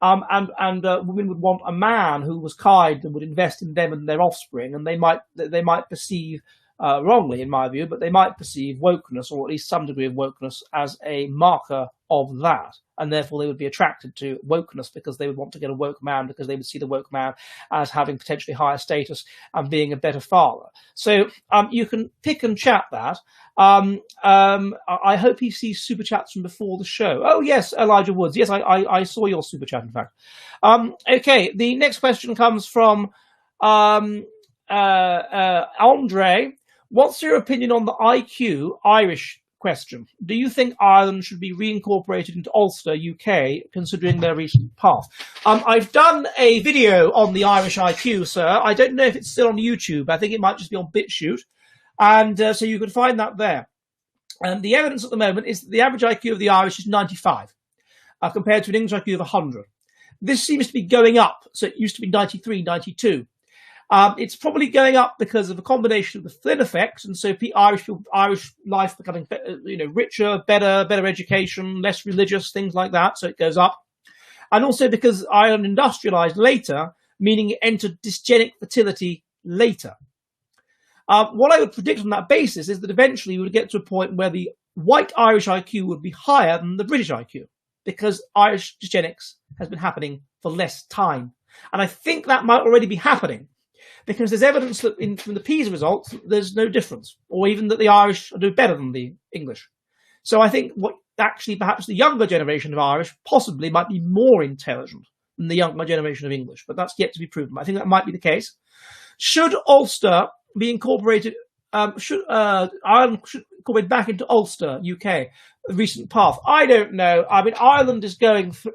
And women would want a man who was kind and would invest in them and their offspring, and they might perceive wrongly in my view, but they might perceive wokeness, or at least some degree of wokeness, as a marker of that. And therefore they would be attracted to wokeness because they would want to get a woke man, because they would see the woke man as having potentially higher status and being a better father. So you can pick and chat that. I hope he sees super chats from before the show. Oh yes, Elijah Woods. Yes, I saw your super chat, in fact. Okay, the next question comes from Andre. What's your opinion on the IQ Irish question? Do you think Ireland should be reincorporated into Ulster, UK, considering their recent path? I've done a video on the Irish IQ, sir. I don't know if it's still on YouTube. I think it might just be on BitChute. And so you can find that there. And the evidence at the moment is that the average IQ of the Irish is 95, compared to an English IQ of 100. This seems to be going up. So it used to be 93, 92. It's probably going up because of a combination of the Flynn effect, and so Irish life becoming, richer, better education, less religious, things like that. So it goes up, and also because Ireland industrialised later, meaning it entered dysgenic fertility later. What I would predict on that basis is that eventually we would get to a point where the white Irish IQ would be higher than the British IQ, because Irish dysgenics has been happening for less time, and I think that might already be happening. Because there's evidence that from the PISA results, there's no difference, or even that the Irish do better than the English. So I think what actually perhaps the younger generation of Irish possibly might be more intelligent than the younger generation of English, but that's yet to be proven. I think that might be the case. Should Ulster be incorporated? Should Ireland incorporate back into Ulster, UK? Recent path. I don't know. I mean, Ireland is going for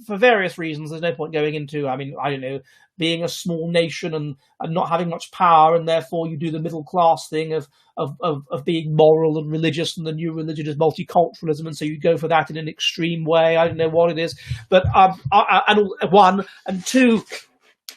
various reasons. There's no point going into. I mean, I don't know, being a small nation and not having much power, and therefore you do the middle class thing of being moral and religious, and the new religion is multiculturalism, and so you go for that in an extreme way. I don't know what it is, but and one and two.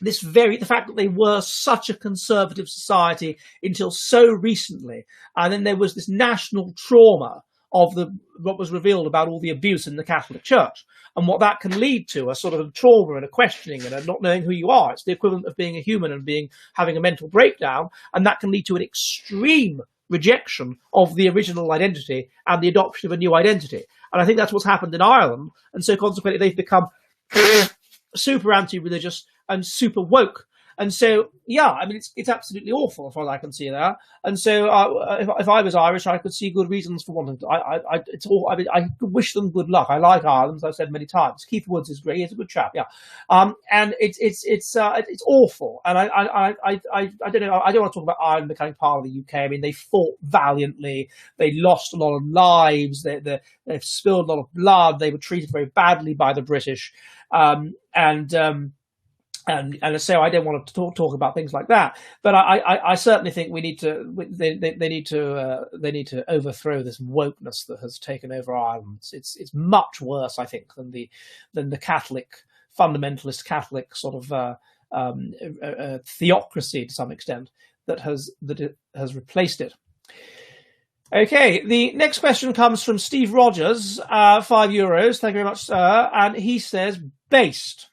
The fact that they were such a conservative society until so recently, and then there was this national trauma of what was revealed about all the abuse in the Catholic Church, and what that can lead to, a sort of a trauma and a questioning and a not knowing who you are. It's the equivalent of being a human and having a mental breakdown, and that can lead to an extreme rejection of the original identity and the adoption of a new identity. And I think that's what's happened in Ireland, and so consequently they've become super anti-religious and super woke. And so, yeah, I mean, it's absolutely awful as far as I can see that. And so, if I was Irish, I could see good reasons for wanting to. I wish them good luck. I like Ireland, as I've said many times. Keith Woods is great; he's a good chap, yeah. And it's awful. And I don't know. I don't want to talk about Ireland becoming part of the UK. I mean, they fought valiantly. They lost a lot of lives. They've spilled a lot of blood. They were treated very badly by the British. And so I don't want to talk about things like that, but I certainly think we need to. They need to overthrow this wokeness that has taken over Ireland. It's much worse, I think, than the Catholic fundamentalist Catholic sort of theocracy to some extent that has replaced it. Okay, the next question comes from Steve Rogers, €5. Thank you very much, sir. And he says, based.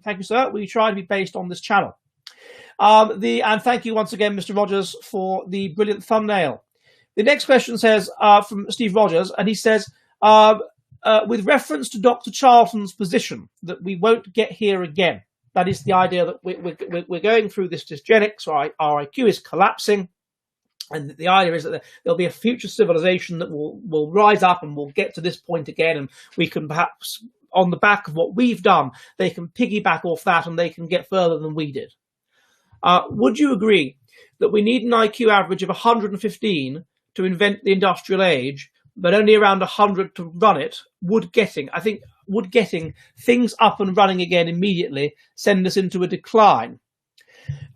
Thank you, sir. We try to be based on this channel. And thank you once again, Mr. Rogers, for the brilliant thumbnail. The next question says, from Steve Rogers, and he says, with reference to Dr. Charlton's position that we won't get here again. That is the idea that we're going through this dysgenics, or our IQ is collapsing. And the idea is that there'll be a future civilization that will rise up and will get to this point again, and we can perhaps, on the back of what we've done, they can piggyback off that and they can get further than we did. Would you agree that we need an IQ average of 115 to invent the industrial age, but only around 100 to run it? Would getting things up and running again immediately send us into a decline?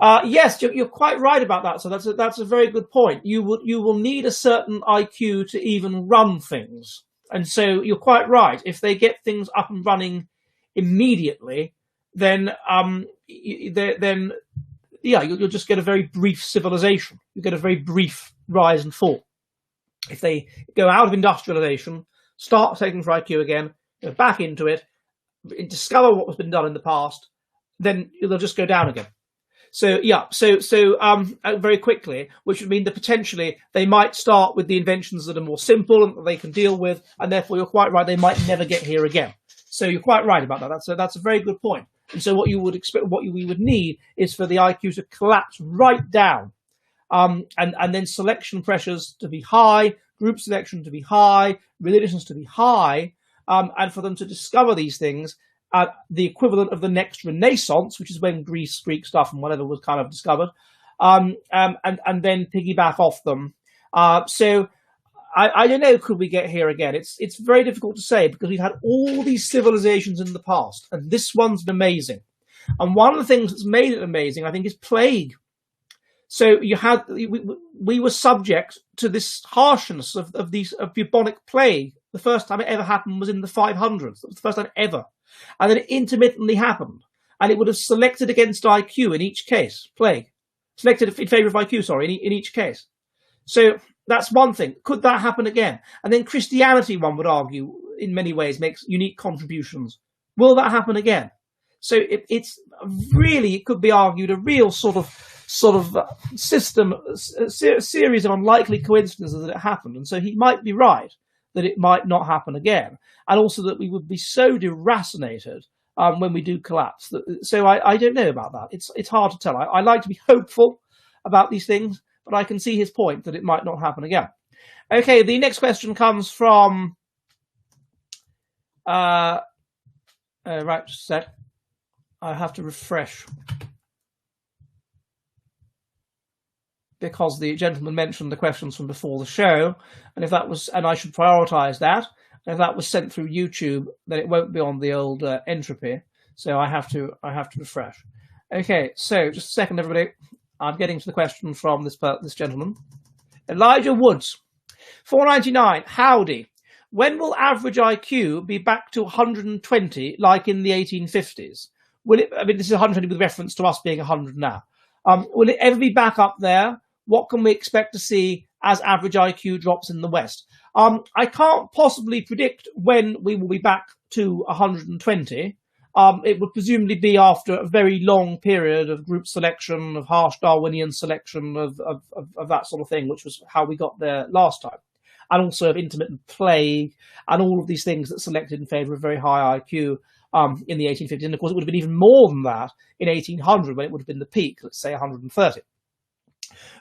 Yes, you're quite right about that. So that's a very good point. You will need a certain IQ to even run things. And so you're quite right. If they get things up and running immediately, then you'll just get a very brief civilization. You get a very brief rise and fall. If they go out of industrialization, start taking for IQ again, go back into it, discover what has been done in the past, then they'll just go down again. So yeah, very quickly, which would mean that potentially they might start with the inventions that are more simple and that they can deal with, and therefore you're quite right, they might never get here again. So you're quite right about that. That's a very good point. And so what you would expect, we would need is for the IQ to collapse right down, and then selection pressures to be high, group selection to be high, religiousness to be high, and for them to discover these things at the equivalent of the next Renaissance, which is when Greek stuff and whatever was kind of discovered, and then piggyback off them. So I don't know, could we get here again? It's very difficult to say because we've had all these civilizations in the past, and this one's amazing. And one of the things that's made it amazing, I think, is plague. So we were subject to this harshness of bubonic plague. The first time it ever happened was in the 500s. It was the first time ever. And then it intermittently happened. And it would have selected against IQ in each case, plague. Selected in favour of IQ, sorry, in each case. So that's one thing. Could that happen again? And then Christianity, one would argue, in many ways, makes unique contributions. Will that happen again? So it's really, it could be argued, a real sort of system, series of unlikely coincidences that it happened. And so he might be right that it might not happen again. And also that we would be so deracinated when we do collapse. So I don't know about that. It's hard to tell. I like to be hopeful about these things, but I can see his point that it might not happen again. Okay, the next question comes from... right, just a sec. I have to refresh. Because the gentleman mentioned the questions from before the show, and I should prioritise that. And if that was sent through YouTube, then it won't be on the old entropy. So I have to refresh. Okay, so just a second, everybody. I'm getting to the question from this gentleman, Elijah Woods, 499. Howdy. When will average IQ be back to 120, like in the 1850s? Will it? I mean, this is 120 with reference to us being 100 now. Will it ever be back up there? What can we expect to see as average IQ drops in the West? I can't possibly predict when we will be back to 120. It would presumably be after a very long period of group selection, of harsh Darwinian selection, of that sort of thing, which was how we got there last time. And also of intermittent plague and all of these things that selected in favour of very high IQ in the 1850s. And of course, it would have been even more than that in 1800 when it would have been the peak, let's say 130.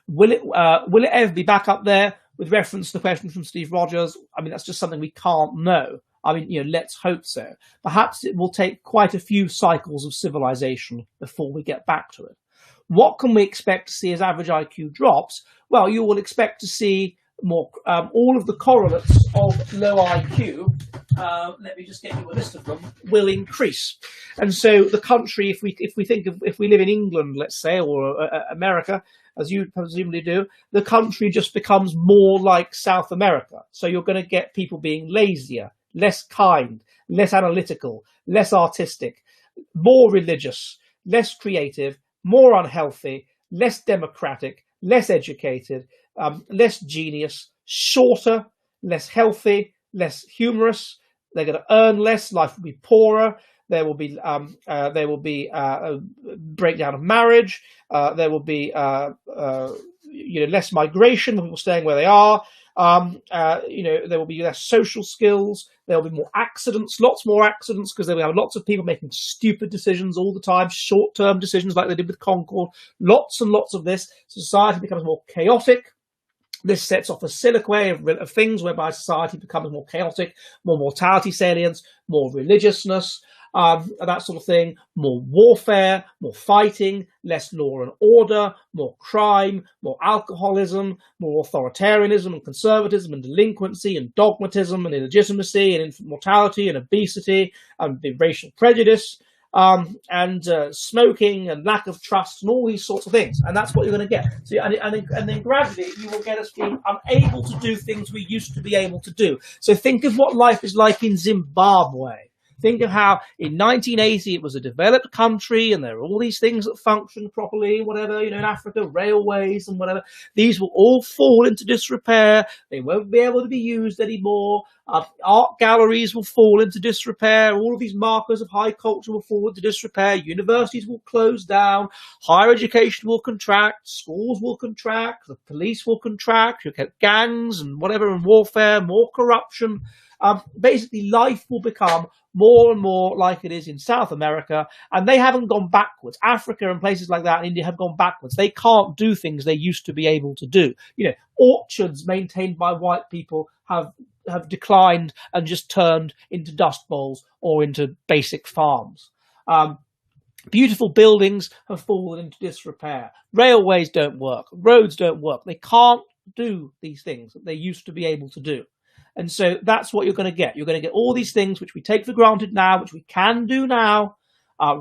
Will it ever be back up there? With reference to the question from Steve Rogers, I mean, that's just something we can't know. I mean, let's hope so. Perhaps it will take quite a few cycles of civilization before we get back to it. What can we expect to see as average IQ drops? Well, you will expect to see more, all of the correlates of low IQ, let me just get you a list of them, will increase. And so the country, if we live in England, let's say, or America, as you presumably do, the country just becomes more like South America. So you're going to get people being lazier, less kind, less analytical, less artistic, more religious, less creative, more unhealthy, less democratic, less educated, less genius, shorter, less healthy, less humorous. They're going to earn less. Life will be poorer. There will be a breakdown of marriage. There will be less migration, people staying where they are. There will be less social skills. There will be more accidents, lots more accidents, because there will have lots of people making stupid decisions all the time, short-term decisions like they did with Concorde. Lots and lots of this. Society becomes more chaotic. This sets off a siliquay of things whereby society becomes more chaotic, more mortality salience, more religiousness, that sort of thing, more warfare, more fighting, less law and order, more crime, more alcoholism, more authoritarianism and conservatism and delinquency and dogmatism and illegitimacy and infant mortality and obesity and racial prejudice, and smoking and lack of trust and all these sorts of things. And that's what you're going to get. So, and then gradually you will get us being unable to do things we used to be able to do. So think of what life is like in Zimbabwe. Think of how in 1980 it was a developed country and there were all these things that functioned properly, whatever, in Africa, railways and whatever. These will all fall into disrepair. They won't be able to be used anymore. Art galleries will fall into disrepair. All of these markers of high culture will fall into disrepair. Universities will close down. Higher education will contract. Schools will contract. The police will contract. You'll get gangs and whatever, and warfare, more corruption. Basically, life will become more and more like it is in South America, and they haven't gone backwards. Africa and places like that in India have gone backwards. They can't do things they used to be able to do. Orchards maintained by white people have declined and just turned into dust bowls or into basic farms. Beautiful buildings have fallen into disrepair. Railways don't work. Roads don't work. They can't do these things that they used to be able to do. And so that's what you're going to get. You're going to get all these things which we take for granted now, which we can do now.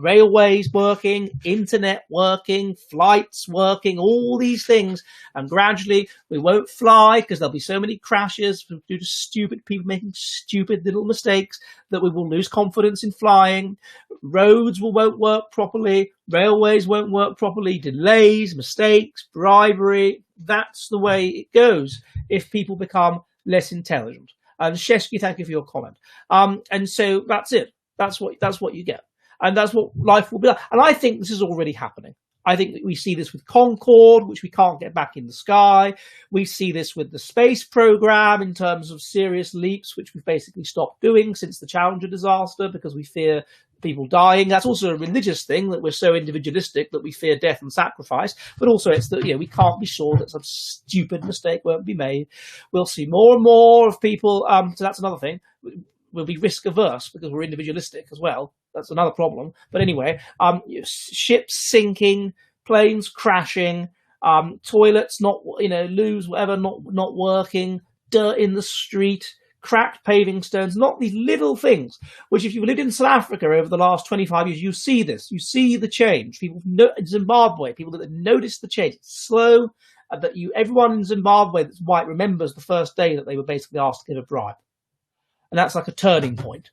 Railways working, internet working, flights working, all these things. And gradually we won't fly because there'll be so many crashes due to stupid people making stupid little mistakes that we will lose confidence in flying. Roads won't work properly. Railways won't work properly. Delays, mistakes, bribery. That's the way it goes if people become less intelligent. And Shesky, thank you for your comment. And so that's it. That's what you get. And that's what life will be like. And I think this is already happening. I think that we see this with Concorde, which we can't get back in the sky. We see this with the space program in terms of serious leaps, which we've basically stopped doing since the Challenger disaster because we fear people dying. That's also a religious thing, that we're so individualistic that we fear death and sacrifice. But also it's that we can't be sure that some stupid mistake won't be made. We'll see more and more of people. So that's another thing. We'll be risk averse because we're individualistic as well. That's another problem. But anyway, ships sinking, planes crashing, toilets loos, whatever, not working, dirt in the street, cracked paving stones, not these little things, which if you've lived in South Africa over the last 25 years, you see this. You see the change. People in Zimbabwe, people that notice the change. It's slow, but everyone in Zimbabwe that's white remembers the first day that they were basically asked to give a bribe. And that's like a turning point.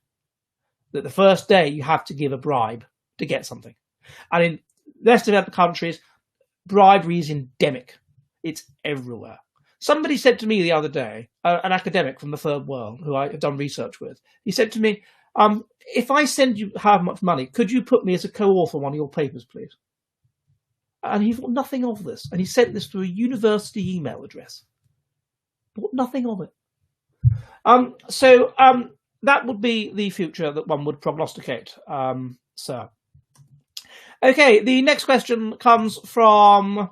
That the first day you have to give a bribe to get something. And in less developed countries, bribery is endemic. It's everywhere. Somebody said to me the other day, an academic from the third world who I have done research with, he said to me, if I send you how much money, could you put me as a co-author on one of your papers, please? And he thought nothing of this. And he sent this through a university email address. Thought nothing of it. So that would be the future that one would prognosticate, sir. Okay, the next question comes from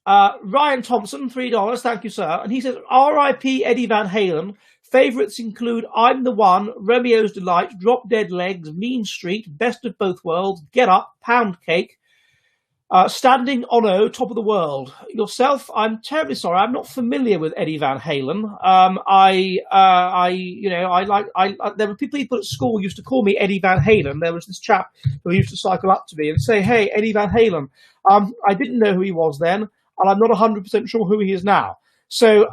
Ryan Thompson, $3. Thank you, sir. And he says, R.I.P. Eddie Van Halen. Favourites include I'm the One, Romeo's Delight, Drop Dead Legs, Mean Street, Best of Both Worlds, Get Up, Pound Cake, Standing Ono, Top of the World. Yourself, I'm terribly sorry. I'm not familiar with Eddie Van Halen. There were people at school who used to call me Eddie Van Halen. There was this chap who used to cycle up to me and say, "Hey, Eddie Van Halen." I didn't know who he was then, and I'm not 100% sure who he is now. So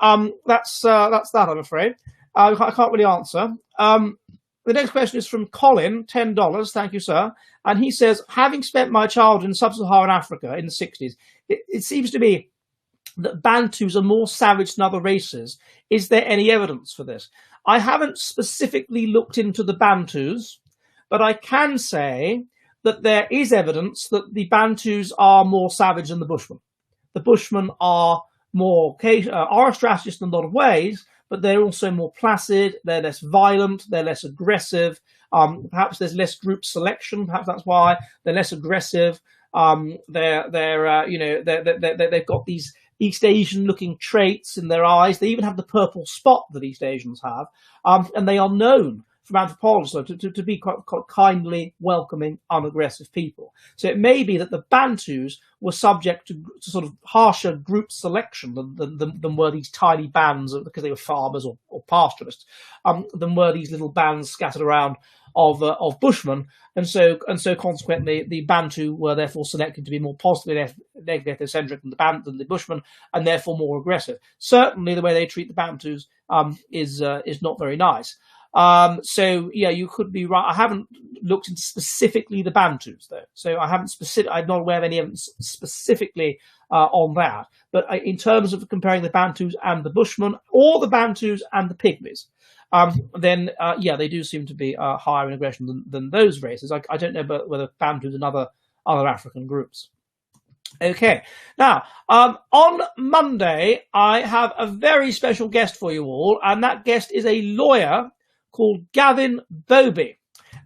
that's that, I'm afraid. I can't really answer. The next question is from Colin, $10. Thank you, sir. And he says, having spent my childhood in sub-Saharan Africa in the 60s, it seems to me that Bantus are more savage than other races. Is there any evidence for this? I haven't specifically looked into the Bantus, but I can say that there is evidence that the Bantus are more savage than the Bushmen. The Bushmen are a strategist in a lot of ways, but they're also more placid, they're less violent, they're less aggressive. Perhaps there's less group selection. Perhaps that's why they're less aggressive. They've got these East Asian looking traits in their eyes. They even have the purple spot that East Asians have. And they are known from anthropologists to be quite kindly, welcoming, unaggressive people. So it may be that the Bantus were subject to sort of harsher group selection than were these tiny bands, because they were farmers or pastoralists, than were these little bands scattered around of Bushmen. And so consequently, the Bantu were therefore selected to be more positively ethnocentric than the Bushmen, and therefore more aggressive. Certainly, the way they treat the Bantus is not very nice. So yeah, you could be right. I haven't looked into specifically the Bantus though, so I'm not aware of any evidence specifically on that. But in terms of comparing the Bantus and the Bushmen, or the Bantus and the Pygmies, then yeah, they do seem to be higher in aggression than those races. I don't know whether Bantus and other African groups. Okay, now on Monday I have a very special guest for you all, and that guest is a lawyer called Gavin Bobby.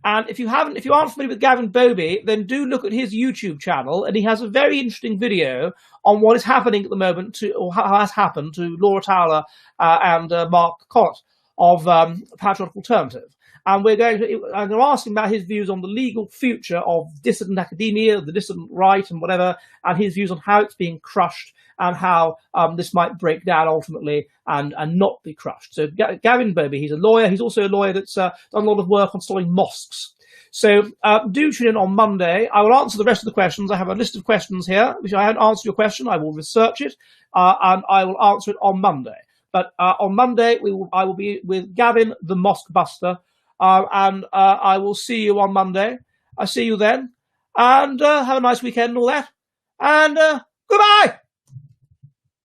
And if you aren't familiar with Gavin Bobby, then do look at his YouTube channel, and he has a very interesting video on what is happening at the moment or has happened to Laura Towler and Mark Connett of Patriotic Alternative. And I'm going to ask him about his views on the legal future of dissident academia, the dissident right, and whatever, and his views on how it's being crushed and how this might break down ultimately and not be crushed. So Gavin Bobby, he's a lawyer. He's also a lawyer that's done a lot of work on stopping mosques. So do tune in on Monday. I will answer the rest of the questions. I have a list of questions here. If I haven't answered your question, I will research it and I will answer it on Monday. But on Monday, I will be with Gavin, the Mosque Buster, and I will see you on Monday. I'll see you then, and have a nice weekend and all that, and goodbye!